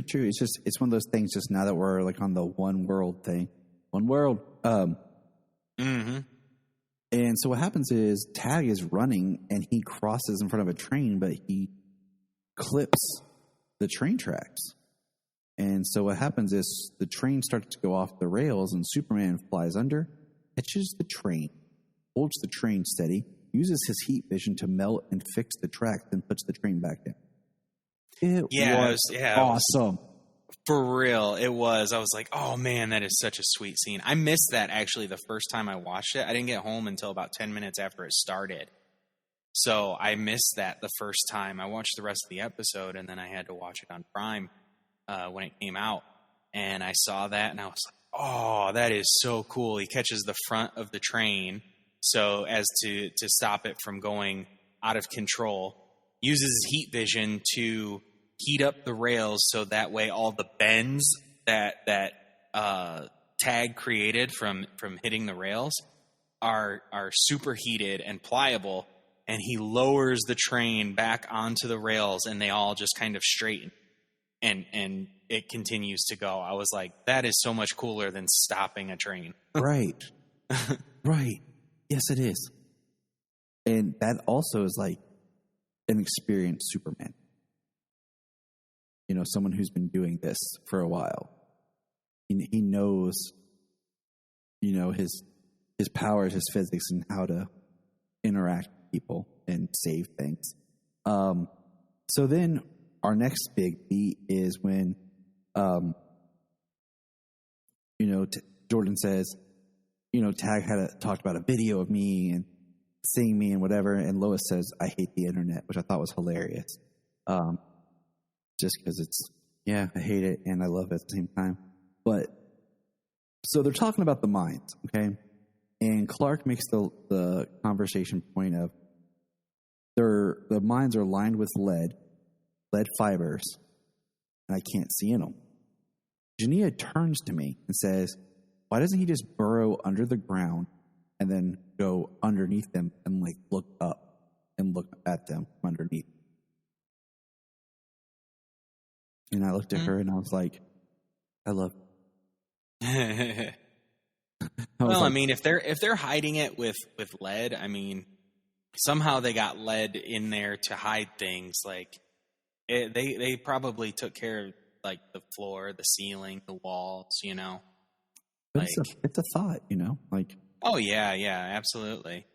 It's one of those things just now that we're like on the one world thing. One world. Mm-hmm. And so what happens is Tag is running and he crosses in front of a train, but he clips the train tracks. And so what happens is the train starts to go off the rails and Superman flies under, catches the train, holds the train steady, uses his heat vision to melt and fix the tracks, then puts the train back down. It was awesome. For real, it was. I was like, oh man, that is such a sweet scene. I missed that actually the first time I watched it. I didn't get home until about 10 minutes after it started. So I missed that the first time. I watched the rest of the episode and then I had to watch it on Prime when it came out. And I saw that and I was like, oh, that is so cool. He catches the front of the train so as to stop it from going out of control. Uses his heat vision to heat up the rails so that way all the bends that Tag created from hitting the rails are superheated and pliable, and he lowers the train back onto the rails and they all just kind of straighten and it continues to go. I was like, that is so much cooler than stopping a train. Right. Right. Yes, it is. And that also is like an experienced Superman. Someone who's been doing this for a while. He knows, his powers, his physics, and how to interact with people and save things. So then our next big beat is when, Jordan says, Tag talked about a video of me and seeing me and whatever, and Lois says, I hate the internet, which I thought was hilarious. Just because I hate it and I love it at the same time. But, so they're talking about the mines, okay? And Clark makes the conversation point of the mines are lined with lead fibers, and I can't see in them. Jania turns to me and says, why doesn't he just burrow under the ground and then go underneath them and look up and look at them from underneath? And I looked at her and I was like, I love it. Well, I mean, if they're hiding it with lead, I mean, somehow they got lead in there to hide things. They probably took care of the floor, the ceiling, the walls, But it's a thought, Oh yeah, absolutely.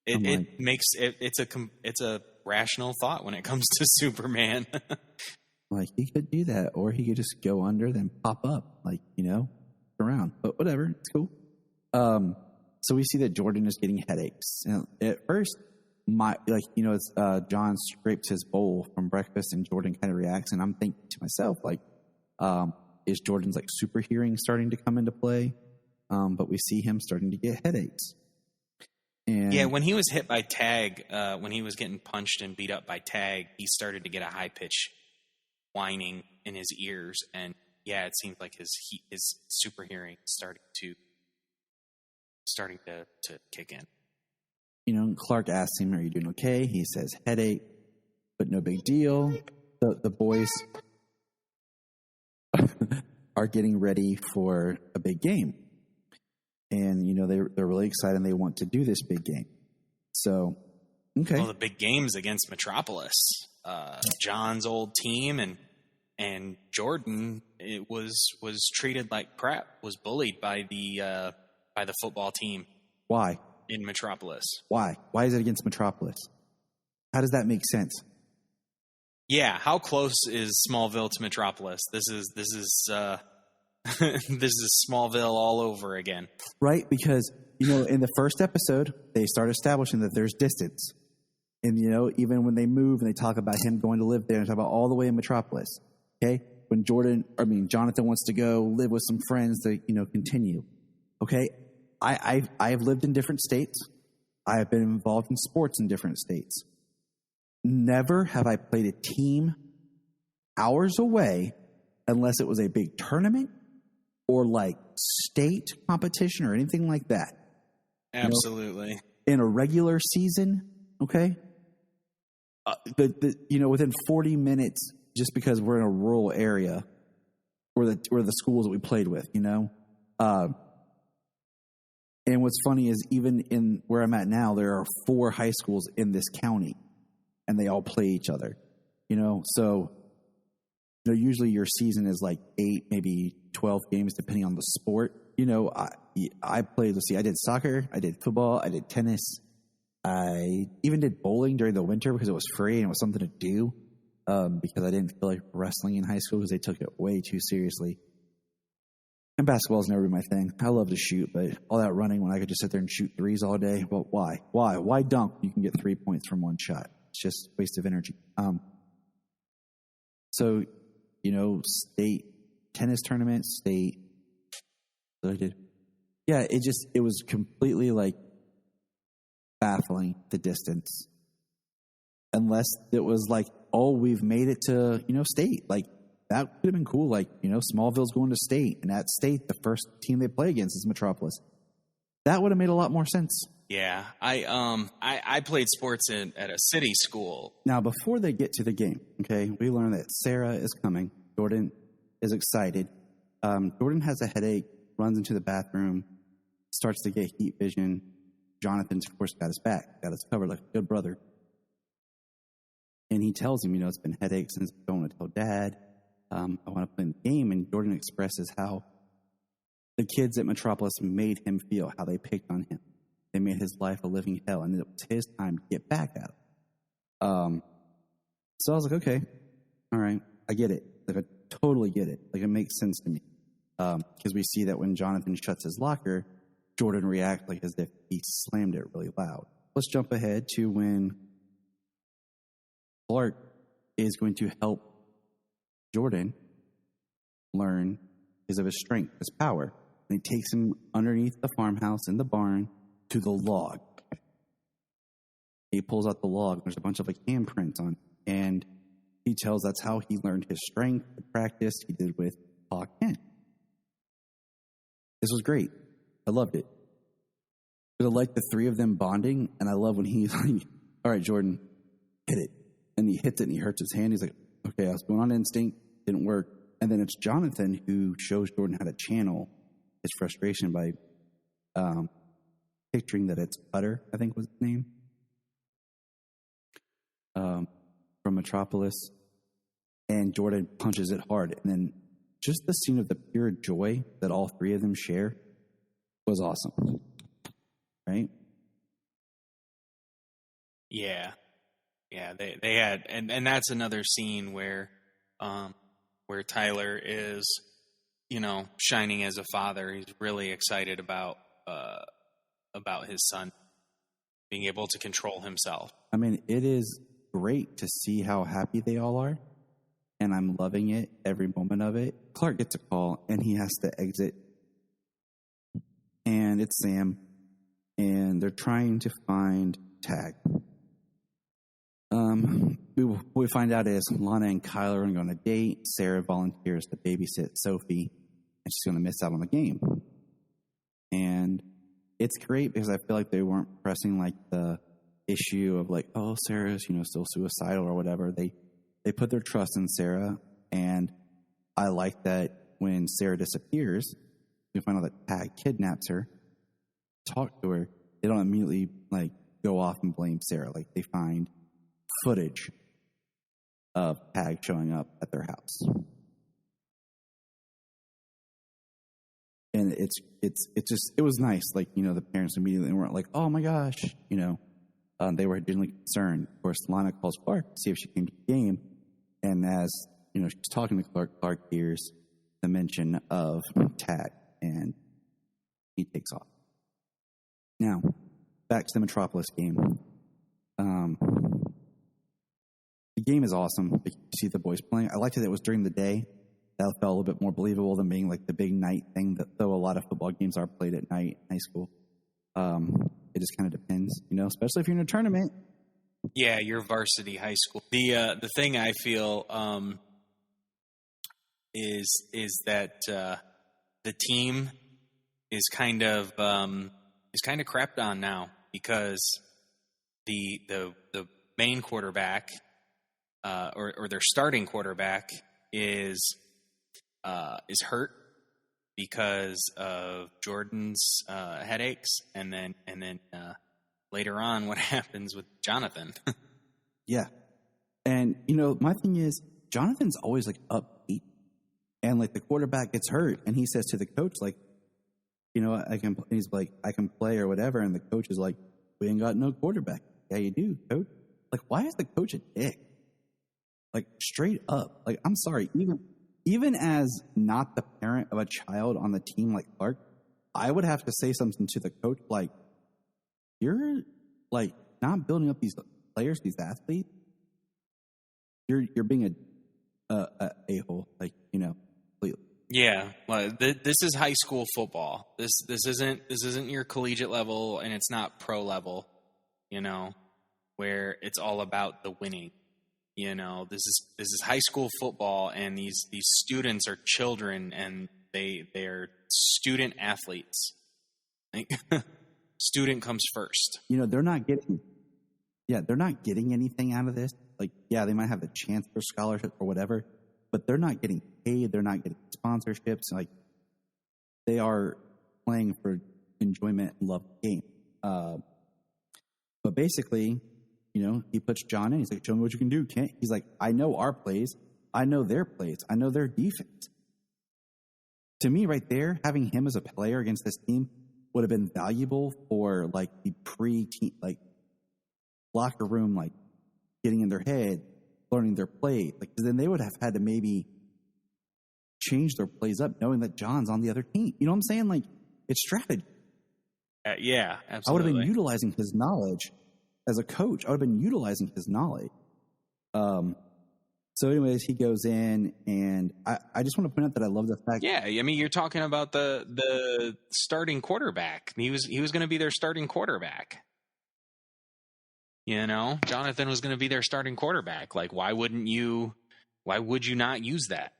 It's a rational thought when it comes to Superman. He could do that, or he could just go under, then pop up, around. But whatever, it's cool. So we see that Jordan is getting headaches. And at first, John scrapes his bowl from breakfast, and Jordan kind of reacts, and I'm thinking to myself, is Jordan's super hearing starting to come into play? But we see him starting to get headaches. And yeah, when he was hit by Tag, when he was getting punched and beat up by Tag, he started to get a high pitch whining in his ears, and it seemed like his super hearing starting to kick in. Clark asks him, are you doing okay? He says headache, but no big deal. The boys are getting ready for a big game, and they're really excited and they want to do this big game. So okay, well, the big game's against Metropolis. John's old team, and Jordan was treated like crap, was bullied by the football team. Why? In Metropolis. Why is it against Metropolis? How does that make sense? Yeah, how close is Smallville to Metropolis? This is this is Smallville all over again. Right? Because, in the first episode, they start establishing that there's distance. And, even when they move and they talk about him going to live there, and talk about all the way in Metropolis. Okay? When Jonathan wants to go live with some friends to, continue. Okay? I've lived in different states. I have been involved in sports in different states. Never have I played a team hours away unless it was a big tournament or like state competition or anything like that. Absolutely. In a regular season, okay? Within 40 minutes, just because we're in a rural area, or the schools that we played with, And what's funny is even in where I'm at now, there are 4 high schools in this county, and they all play each other, So, usually your season is like 8, maybe 12 games, depending on the sport. I played, I did soccer, I did football, I did tennis. I even did bowling during the winter because it was free and it was something to do. Because I didn't feel like wrestling in high school because they took it way too seriously. And basketball's never been my thing. I love to shoot, but all that running when I could just sit there and shoot threes all day, well, why? Why dunk? You can get 3 points from one shot. It's just a waste of energy. So, state tennis tournaments, state. What I did. Yeah, it was completely like baffling, the distance. Unless it was like, oh, we've made it to, state. Like, that could have been cool. Like, Smallville's going to state. And at state, the first team they play against is Metropolis. That would have made a lot more sense. Yeah. I played sports at a city school. Now, before they get to the game, okay, we learn that Sarah is coming. Jordan is excited. Jordan has a headache, runs into the bathroom, starts to get heat vision. Jonathan's, of course, got his back, got his covered like a good brother. And he tells him, it's been headaches since I don't want to tell Dad. I want to play in the game. And Jordan expresses how the kids at Metropolis made him feel, how they picked on him. They made his life a living hell, and it was his time to get back at him. So I was like, okay, all right, I get it. Like, I totally get it. Like, it makes sense to me. Because we see that when Jonathan shuts his locker, Jordan reacts like as if he slammed it really loud. Let's jump ahead to when Clark is going to help Jordan learn because of his strength, his power. And he takes him underneath the farmhouse in the barn to the log. He pulls out the log. There's a bunch of like handprints on it. And he tells that's how he learned his strength, the practice he did with Hawk Kent. This was great. I loved it. But I like the 3 of them bonding. And I love when he's like, all right, Jordan, hit it. And he hits it and he hurts his hand. He's like, okay, I was going on instinct. Didn't work. And then it's Jonathan who shows Jordan how to channel his frustration by picturing that it's Cutter, I think was his name, from Metropolis. And Jordan punches it hard. And then just the scene of the pure joy that all 3 of them share was awesome. Right? Yeah. Yeah, they had, and that's another scene where Tyler is, shining as a father. He's really excited about his son being able to control himself. I mean, it is great to see how happy they all are, and I'm loving it, every moment of it. Clark gets a call, and he has to exit, and it's Sam, and they're trying to find Tag. We find out is Lana and Kyler are going on a date. Sarah volunteers to babysit Sophie, and she's going to miss out on the game. And it's great because I feel like they weren't pressing like the issue of like, oh, Sarah's still suicidal or whatever. They put their trust in Sarah, and I like that when Sarah disappears, we find out that Tag kidnaps her, talk to her. They don't immediately like go off and blame Sarah. Like they find footage of Tag showing up at their house, and it was nice. Like the parents immediately weren't like, oh my gosh, they were genuinely concerned. Of course, Lana calls Clark to see if she came to the game, And as she's talking to Clark hears the mention of tag, and he takes off. Now, back to the Metropolis game. The game is awesome. You see the boys playing. I liked it was during the day. That felt a little bit more believable than being like the big night thing, though a lot of football games are played at night in high school. It just kind of depends, especially if you're in a tournament. Yeah, you're varsity high school. The thing I feel is that the team is kind of crapped on now because the main quarterback or their starting quarterback is hurt because of Jordan's headaches, and then later on, what happens with Jonathan? Yeah, and my thing is Jonathan's always like upbeat, and like the quarterback gets hurt, and he says to the coach like, I can. He's like, I can play or whatever, and the coach is like, we ain't got no quarterback. Yeah, you do, coach. Like, why is the coach a dick? Like, straight up. Like, I'm sorry, even as not the parent of a child on the team like Clark, I would have to say something to the coach like, you're like not building up these players, these athletes. You're being a-hole, like, completely. Yeah, well, this is high school football. This isn't your collegiate level, and it's not pro level, where it's all about the winning. This is high school football, and these students are children, and they're student athletes. Student comes first. They're not getting anything out of this. Like, yeah, they might have the chance for scholarship or whatever, but they're not getting paid. They're not getting sponsorships. Like, they are playing for enjoyment and love the game. But basically, he puts John in. He's like, show me what you can do. He's like, I know our plays. I know their plays. I know their defense. To me, right there, having him as a player against this team would have been valuable for like the pre-team, like locker room, like getting in their head, learning their play. Like, 'cause then they would have had to maybe change their plays up, knowing that John's on the other team. You know what I'm saying? Like, it's strategy. Yeah, absolutely. I would have been utilizing his knowledge as a coach. I would have been utilizing his knowledge. So anyways, he goes in, and I just want to point out that I love the fact. Yeah, I mean, you're talking about the starting quarterback. He was going to be their starting quarterback. Jonathan was going to be their starting quarterback. Like, why would you not use that?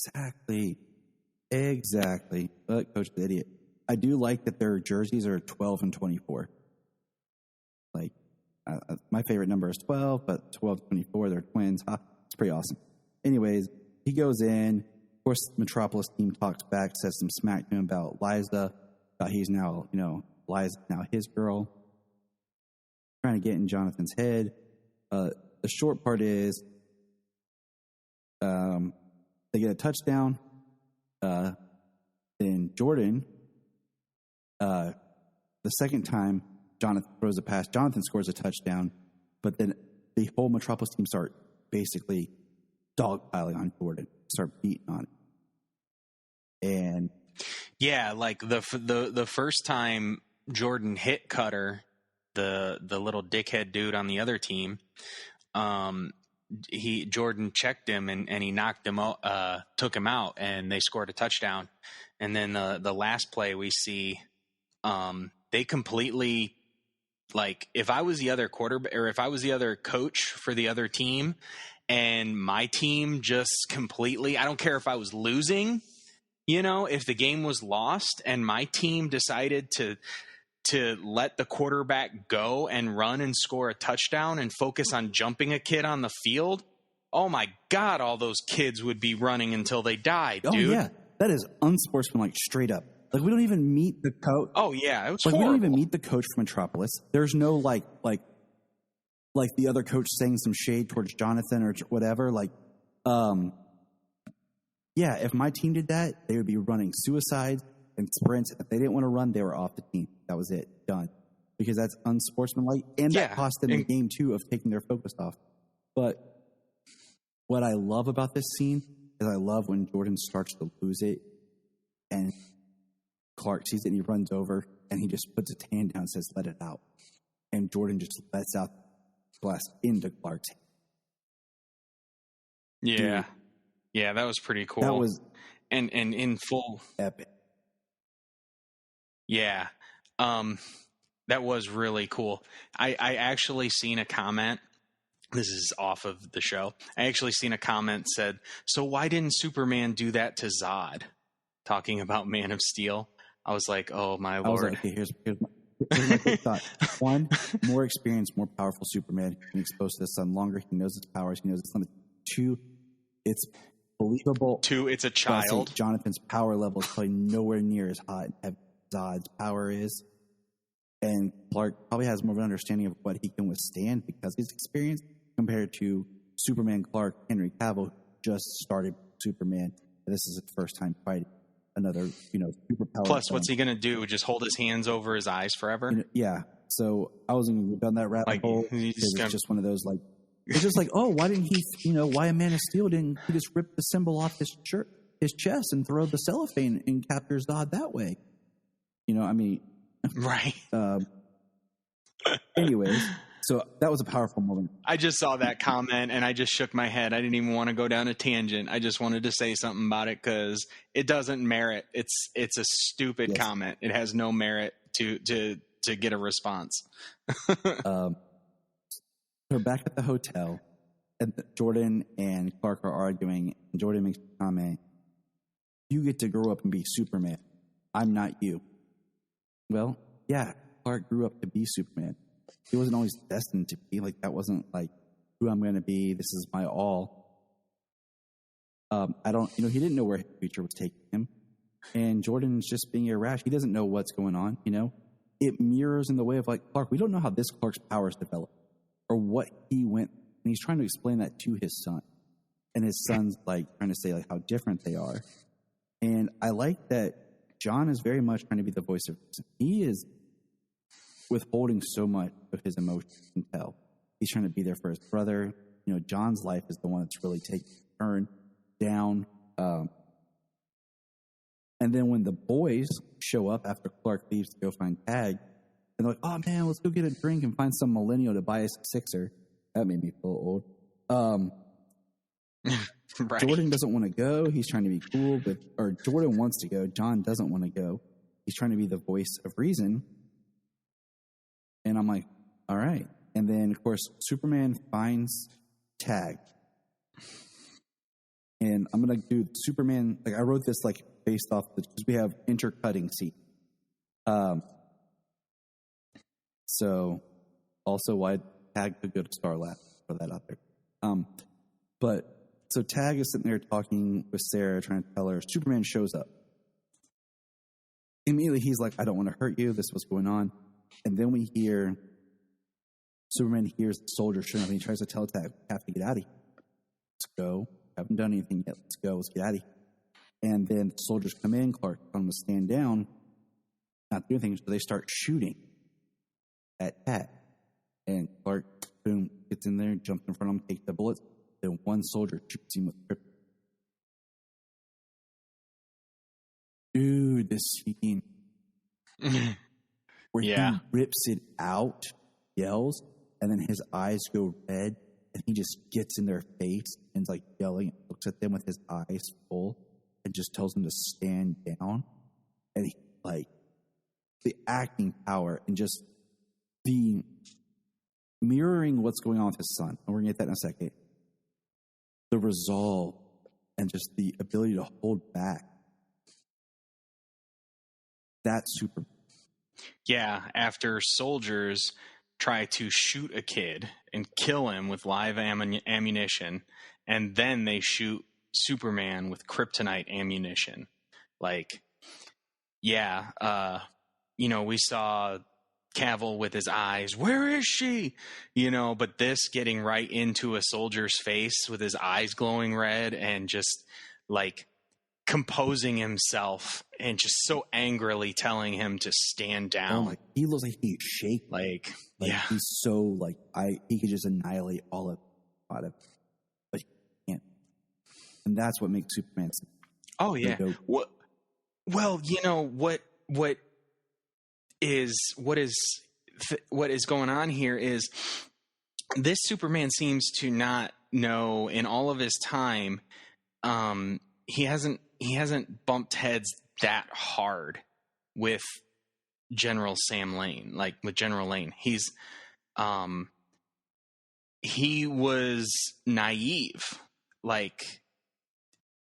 Exactly. But Coach the idiot. I do like that their jerseys are 12 and 24. Like, my favorite number is 12, but 12 and 24, they're twins. It's pretty awesome. Anyways, he goes in. Of course, the Metropolis team talks back, says some smack to him about Liza. He's now, Liza's now his girl. Trying to get in Jonathan's head. The short part is they get a touchdown. Then Jordan, the second time Jonathan throws a pass, Jonathan scores a touchdown, but then the whole Metropolis team start basically dogpiling on Jordan, start beating on it. And yeah, like the first time Jordan hit Cutter, the little dickhead dude on the other team, Jordan checked him and he knocked him out, took him out, and they scored a touchdown. And then the last play we see, they completely, like, if I was the other quarterback, or if I was the other coach for the other team, and my team just completely, I don't care if I was losing, if the game was lost and my team decided to let the quarterback go and run and score a touchdown and focus on jumping a kid on the field, oh my God, all those kids would be running until they died, dude. Oh, yeah. That is unsportsmanlike, straight up. Like, we don't even meet the coach. Oh, yeah. It's horrible. We don't even meet the coach from Metropolis. There's no, like the other coach saying some shade towards Jonathan or whatever. Like, yeah, if my team did that, they would be running suicides and sprints. If they didn't want to run, they were off the team. That was it. Done. Because that's unsportsmanlike. And that cost them the game, too, of taking their focus off. But what I love about this scene is I love when Jordan starts to lose it and Clark sees it and he runs over and he just puts his hand down and says, let it out. And Jordan just lets out the glass into Clark's hand. Yeah. Dude, yeah, that was pretty cool. that was and in full epic. Yeah. That was really cool. I actually seen a comment. This is off of the show. I actually seen a comment said, so why didn't Superman do that to Zod? Talking about Man of Steel. I was like, oh my Lord. I was like, okay, here's my quick thought. One, more experienced, more powerful Superman. He's been exposed to the sun longer. He knows its powers. He knows its limits. Two, it's believable. Two, it's a child. Jonathan's power level is probably nowhere near as hot as Zod's power is. And Clark probably has more of an understanding of what he can withstand because he's experienced compared to Superman Clark, Henry Cavill, just started Superman. And this is his first time fighting another, superpower. Plus, what's he going to do? Just hold his hands over his eyes forever? Yeah. So I wasn't going to go down that rabbit hole. It's just one of those, like, it's just like, oh, why didn't he, why a Man of Steel didn't he just rip the symbol off his shirt, his chest and throw the cellophane and capture Zod that way? Right. Anyways, so that was a powerful moment. I just saw that comment and I just shook my head. I didn't even want to go down a tangent. I just wanted to say something about it because it doesn't merit. It's a stupid comment. It has no merit to get a response. They're back at the hotel, and Jordan and Clark are arguing. And Jordan makes a comment: "You get to grow up and be Superman. I'm not you." Well, yeah, Clark grew up to be Superman. He wasn't always destined to be like that. Wasn't like who I'm going to be. This is my all. I don't, he didn't know where his future was taking him, and Jordan's just being irrational. He doesn't know what's going on. It mirrors in the way of like Clark. We don't know how this Clark's powers developed or what he went. And he's trying to explain that to his son, and his son's like trying to say like how different they are. And I like that John is very much trying to be the voice of reason. He is withholding so much of his emotions, you can tell. He's trying to be there for his brother. John's life is the one that's really taking a turn down. And then when the boys show up after Clark leaves to go find Tag, and they're like, oh man, let's go get a drink and find some millennial to buy us a sixer. That made me feel old. Right. Jordan doesn't want to go. He's trying to be cool, or Jordan wants to go. John doesn't want to go. He's trying to be the voice of reason. And I'm like, all right. And then, of course, Superman finds Tag. And I'm going to do Superman. Like, I wrote this, like, based off because we have intercutting scenes. So, also, why Tag could go to Starlab. Throw that out there. So Tag is sitting there talking with Sarah, trying to tell her. Superman shows up. Immediately, he's like, I don't want to hurt you. This is what's going on. And then we hear Superman hears the soldier showing up, and he tries to tell Tag, we have to get out of here. Let's go. Haven't done anything yet. Let's go. Let's get out of here. And then the soldiers come in. Clark tells them to stand down, not do anything. So they start shooting at Tag. And Clark, boom, gets in there, jumps in front of him, takes the bullets. Then one soldier shoots him with kryptonite. Dude, this scene where he rips it out, yells, and then his eyes go red, and he just gets in their face and is like yelling, looks at them with his eyes full, and just tells them to stand down. And he, like, the acting power and just the mirroring what's going on with his son. And we're going to get that in a second. The resolve and just the ability to hold back. That's super. Yeah, after soldiers try to shoot a kid and kill him with live ammunition, and then they shoot Superman with kryptonite ammunition. Like, we saw Cavill with his eyes, where is she? But this getting right into a soldier's face with his eyes glowing red and just like composing himself and just so angrily telling him to stand down. He looks like he's shaking. Like he's so he could just annihilate all of it, but he can't. And that's what makes Superman. Oh yeah. Well, you know what is going on here is this Superman seems to not know in all of his time. He hasn't bumped heads that hard with General Sam Lane, like with General Lane. He was naive, like,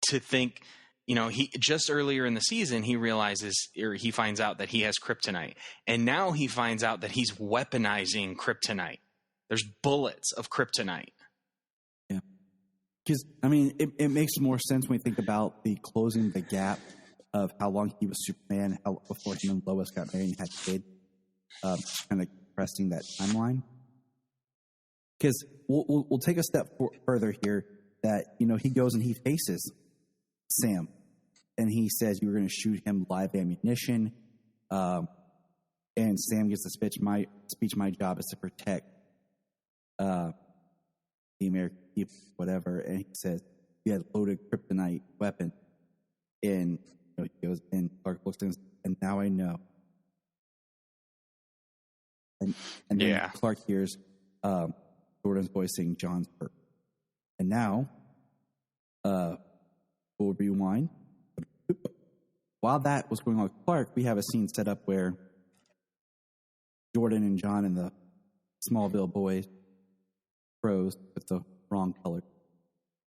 to think, you know, he just earlier in the season, he realizes, or he finds out that he has kryptonite. And now he finds out that he's weaponizing kryptonite. There's bullets of kryptonite. Yeah. Because, I mean, it makes more sense when we think about the closing the gap of how long he was Superman, how before him and Lois got married and had kids, kind of compressing that timeline. Because we'll take a step further here that, you know, he goes and he faces Sam, and he says you were going to shoot him live ammunition, and Sam gets the speech. My job is to protect the American people, whatever. And he says you had a loaded kryptonite weapon, and you know, he goes and Clark looks at him, and now I know. And then Clark hears Jordan's voice saying John's hurt, and now we'll rewind. While that was going on with Clark, we have a scene set up where Jordan and John and the Smallville boys, crows with the wrong color,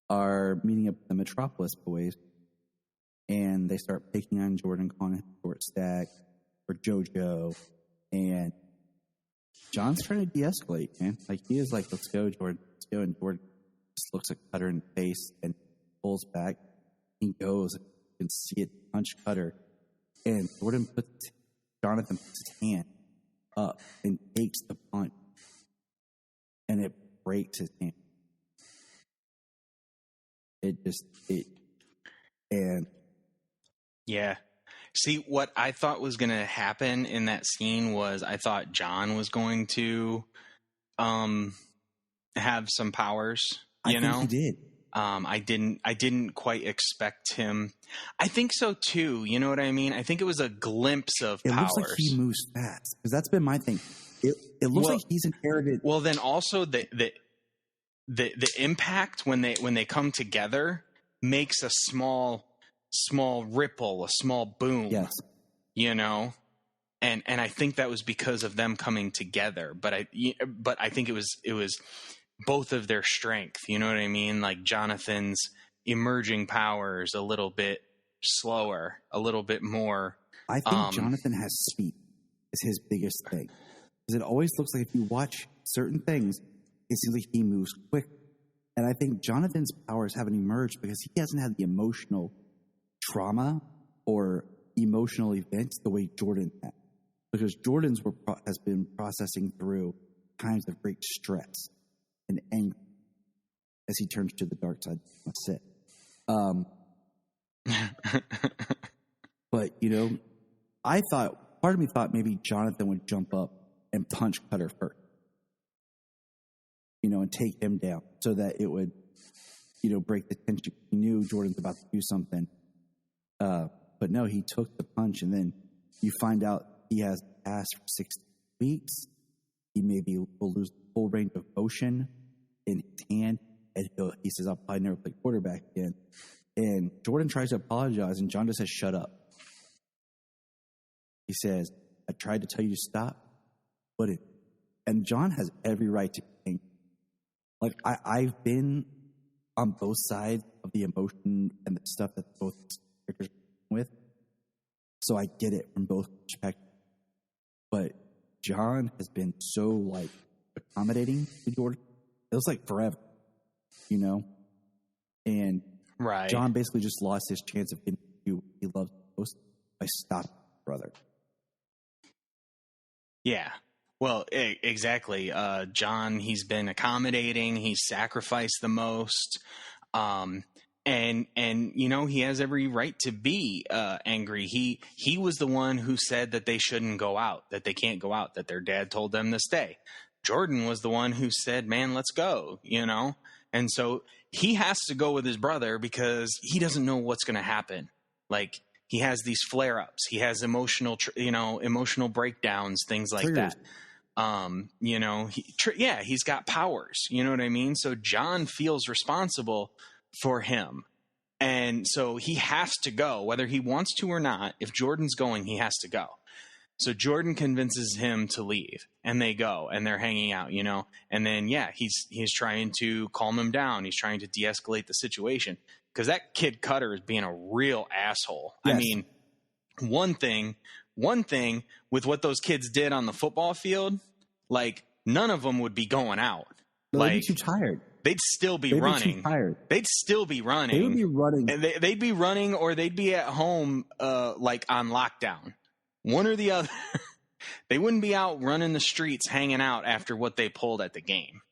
are meeting up with the Metropolis boys, and they start picking on Jordan, calling him short stack or JoJo, and John's trying to de-escalate, man. Like, he is like, let's go, Jordan, let's go, and Jordan just looks at Cutter in the face and pulls back. He goes and you can see it punch Cutter, and Jordan Jonathan puts his hand up and takes the punch, and it breaks his hand. Yeah. See, what I thought was going to happen in that scene was I thought John was going to have some powers. I think he did. I didn't quite expect him. I think so too. You know what I mean? I think it was a glimpse of powers. It looks like he moves fast, because that's been my thing. It looks like he's inherited. Well, then also the impact when they come together makes a small ripple, a small boom. Yes. You know, and I think that was because of them coming together. But I think it was both of their strength. You know what I mean? Like Jonathan's emerging powers a little bit slower, a little bit more. I think Jonathan has speed is his biggest thing. Because it always looks like if you watch certain things, it seems like he moves quick. And I think Jonathan's powers haven't emerged because he hasn't had the emotional trauma or emotional events the way Jordan had. Because Jordan's has been processing through times of great stress and anger as he turns to the dark side. That's it. But, you know, part of me thought maybe Jonathan would jump up and punch Cutter first, you know, and take him down so that it would, you know, break the tension. He knew Jordan's about to do something. But no, he took the punch, and then you find out he has passed for 6 weeks. He maybe will lose the full range of motion in his hand, and he says, I'll probably never play quarterback again. And Jordan tries to apologize, and John just says, shut up. He says, I tried to tell you to stop, but and John has every right to be angry. Like, I've been on both sides of the emotion and the stuff that both characters are with, so I get it from both perspectives. But John has been so, like, accommodating to Jordan. It was like forever, you know? And right. John basically just lost his chance of getting what he loves most by stopping his brother. Yeah. Well, exactly. John, he's been accommodating. He's sacrificed the most. And you know, he has every right to be angry. He was the one who said that they shouldn't go out, that they can't go out, that their dad told them to stay. Jordan was the one who said, man, let's go, you know? And so he has to go with his brother because he doesn't know what's going to happen. Like, he has these flare-ups. He has emotional breakdowns, things like Triggers. that. He's got powers. You know what I mean? So John feels responsible for him. And so he has to go, whether he wants to or not. If Jordan's going, he has to go. So Jordan convinces him to leave, and they go, and they're hanging out, And then, he's trying to calm him down. He's trying to de-escalate the situation because that kid Cutter is being a real asshole. Yes. I mean, one thing with what those kids did on the football field, like, none of them would be going out. No, they'd be too tired. They'd still be running. Too tired. They'd still be running. They would be running. And they'd be running, or they'd be at home, like on lockdown. One or the other. They wouldn't be out running the streets, hanging out after what they pulled at the game.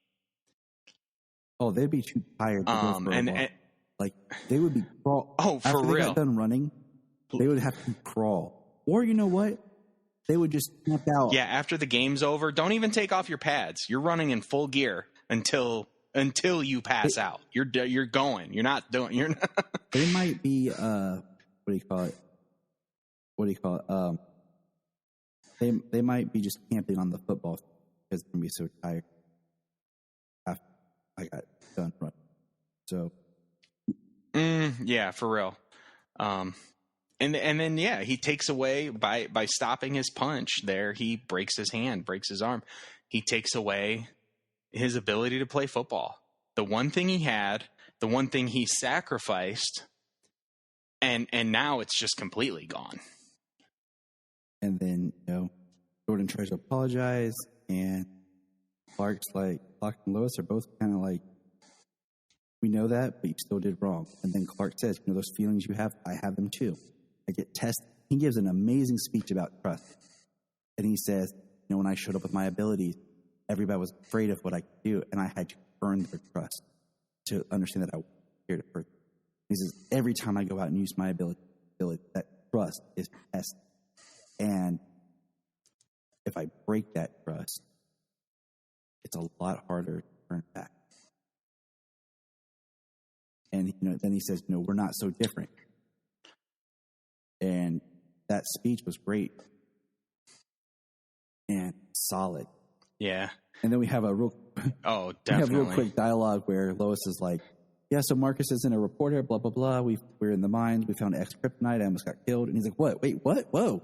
Oh, they'd be too tired to go for a walk. Like, they would be crawl. Oh, for after real. They got done running, they would have to crawl. Or you know what? They would just camp out. Yeah, after the game's over, don't even take off your pads. You're running in full gear until you pass out. You're going. You're not. They might be. What do you call it? They might be just camping on the football field because they're gonna be so tired after I got done running. So. Yeah, for real. And then he takes away by stopping his punch there. He breaks his hand, breaks his arm. He takes away his ability to play football. The one thing he had, the one thing he sacrificed, and now it's just completely gone. And then, Jordan tries to apologize, and Clark and Lois are both kind of like, we know that, but you still did wrong. And then Clark says, those feelings you have, I have them too. I get tested. He gives an amazing speech about trust. And he says, when I showed up with my abilities, everybody was afraid of what I could do, and I had to earn their trust to understand that I was here to hurt them. He says, every time I go out and use my ability, that trust is tested. And if I break that trust, it's a lot harder to turn back. And then he says, we're not so different. And that speech was great and solid. Yeah. And then we have definitely. We have real quick dialogue where Lois is like, yeah, so Marcus isn't a reporter, blah, blah, blah. We're in the mines. We found X-Kryptonite. I almost got killed. And he's like, what? Wait, what? Whoa.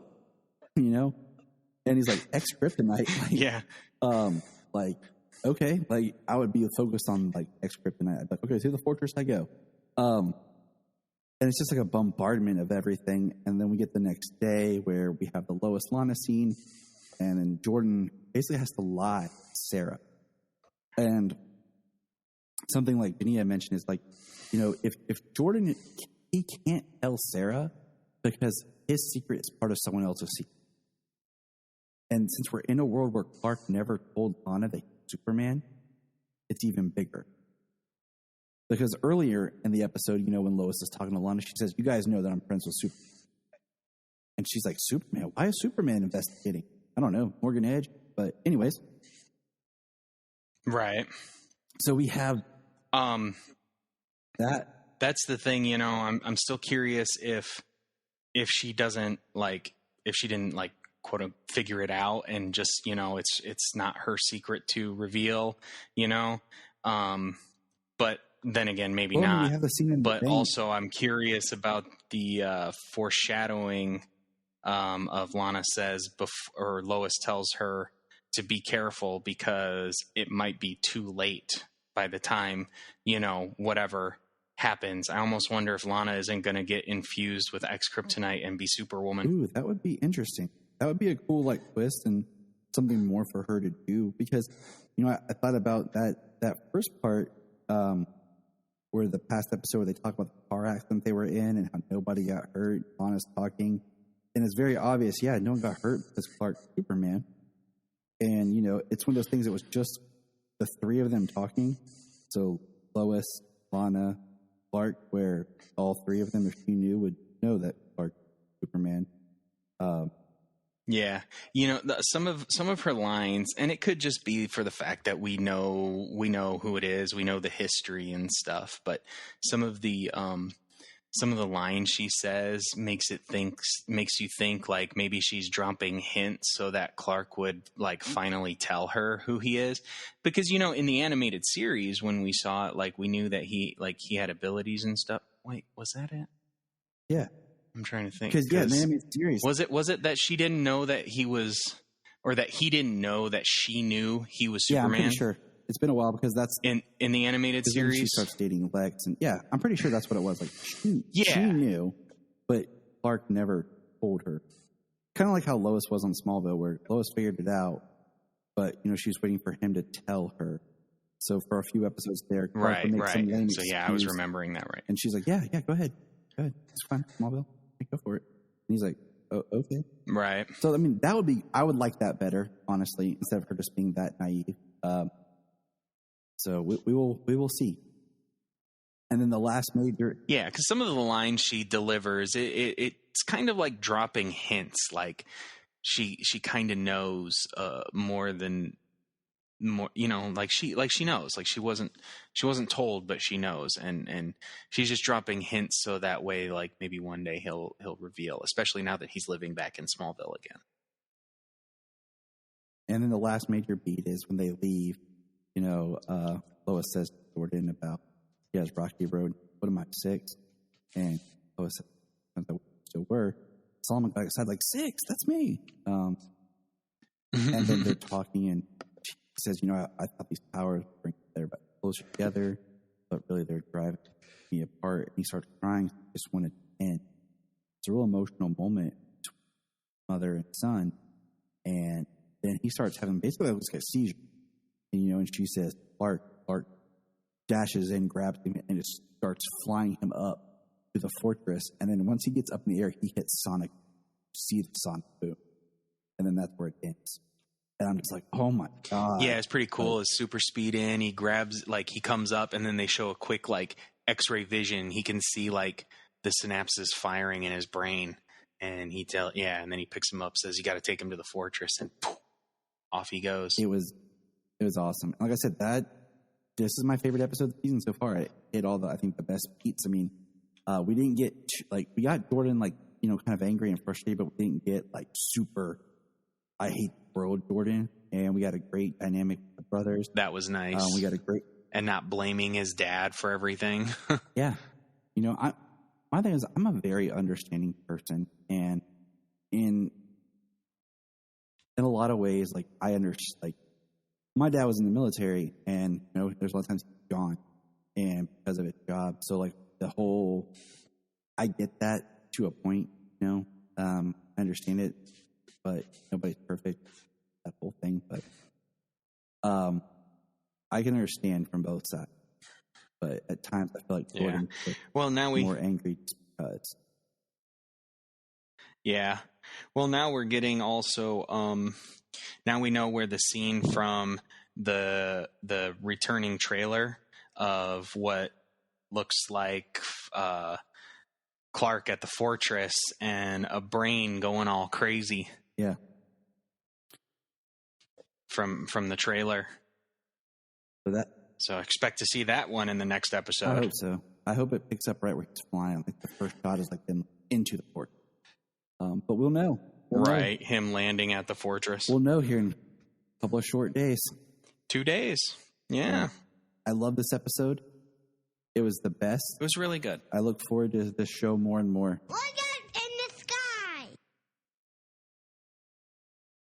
And he's like, X-Kryptonite? Like, yeah. Okay. Like, I would be focused on, like, X-Kryptonite. I'd be like, okay, to the fortress I go. And it's just like a bombardment of everything. And then we get the next day where we have the Lois Lana scene. And then Jordan basically has to lie to Sarah. And something like Benia mentioned is like, if Jordan, he can't tell Sarah because his secret is part of someone else's secret. And since we're in a world where Clark never told Lana that he's Superman, it's even bigger. Because earlier in the episode, when Lois is talking to Lana, she says, you guys know that I'm friends with Superman. And she's like, Superman? Why is Superman investigating? I don't know, Morgan Edge. But anyways. Right. So we have that. That's the thing, I'm still curious if she doesn't if she didn't quote figure it out and just, it's not her secret to reveal, but then again, maybe not. We have the scene in but also I'm curious about the foreshadowing of Lana says, or Lois tells her to be careful because it might be too late by the time, whatever happens. I almost wonder if Lana isn't going to get infused with X-Kryptonite and be Superwoman. Ooh, that would be interesting. That would be a cool twist and something more for her to do because, I thought about that first part where the past episode where they talk about the car accident they were in and how nobody got hurt. Lana's talking. And it's very obvious, no one got hurt because Clark's Superman. And, it's one of those things that was just the three of them talking. So Lois, Lana, Clark, where all three of them, if she knew, would know that Clark's Superman. Yeah, some of her lines, and it could just be for the fact that we know who it is, we know the history and stuff. But some of the lines she says makes you think like maybe she's dropping hints so that Clark would like finally tell her who he is, because in the animated series when we saw it, like we knew that he had abilities and stuff. Wait, was that it? Yeah. I'm trying to think. Because the animated series. Was it that she didn't know that he was, or that he didn't know that she knew he was Superman? Yeah, I'm pretty sure. It's been a while because that's in the animated series. She starts dating Lex, and I'm pretty sure that's what it was. Like she knew, but Clark never told her. Kind of like how Lois was on Smallville, where Lois figured it out, but she was waiting for him to tell her. So for a few episodes there, Clark would make some lame excuse, I was remembering that right. And she's like, "Yeah, go ahead, it's fine, Smallville, go for it." And he's like, "Oh, okay." Right. So, I mean, I would like that better, honestly, instead of her just being that naive. So we will see. And then the last major. Yeah, because some of the lines she delivers, it's kind of like dropping hints. Like she kind of knows more, like she knows. Like she wasn't told, but she knows, and she's just dropping hints so that way, like maybe one day he'll reveal, especially now that he's living back in Smallville again. And then the last major beat is when they leave. Lois says to Jordan about he has Rocky Road. What am I, 6? And Lois said, "So we're." Solomon got excited, like 6. That's me. And then they're talking, and she says, I thought these powers bring everybody closer together, but really they're driving me apart. And he starts crying. Just wanted to end. It's a real emotional moment between mother and son, and then he starts having basically like a seizure. And she says, Clark dashes in, grabs him, and just starts flying him up to the fortress. And then once he gets up in the air, he hits Sonic. See the Sonic boom. And then that's where it ends. And I'm just like, oh my God. Yeah, it's pretty cool. His super speed in, he grabs, like he comes up, and then they show a quick like X-ray vision. He can see like the synapses firing in his brain. And and then he picks him up, says, you got to take him to the fortress, and poof, off he goes. It was awesome. Like I said, this is my favorite episode of the season so far. It hit all I think the best beats. I mean, we didn't get we got Jordan kind of angry and frustrated, but we didn't get super I hate the world Jordan. And we got a great dynamic with the brothers. That was nice. We got a great and not blaming his dad for everything. Yeah, my thing is I'm a very understanding person, and in a lot of ways, I understand. My dad was in the military, and there's a lot of times he's gone, and because of his job. So I get that to a point. I understand it, but nobody's perfect. That whole thing, but I can understand from both sides. But at times, I feel like Jordan more angry because. Yeah. Well, now we're getting also. Now we know where the scene from the returning trailer of what looks like Clark at the fortress and a brain going all crazy. Yeah. From the trailer. So expect to see that one in the next episode. I hope so. I hope it picks up right where he's flying. The first shot is them into the port. But we'll know. Right, him landing at the fortress. We'll know here in a couple of short days. 2 days. Yeah. I love this episode. It was the best. It was really good. I look forward to this show more and more. Look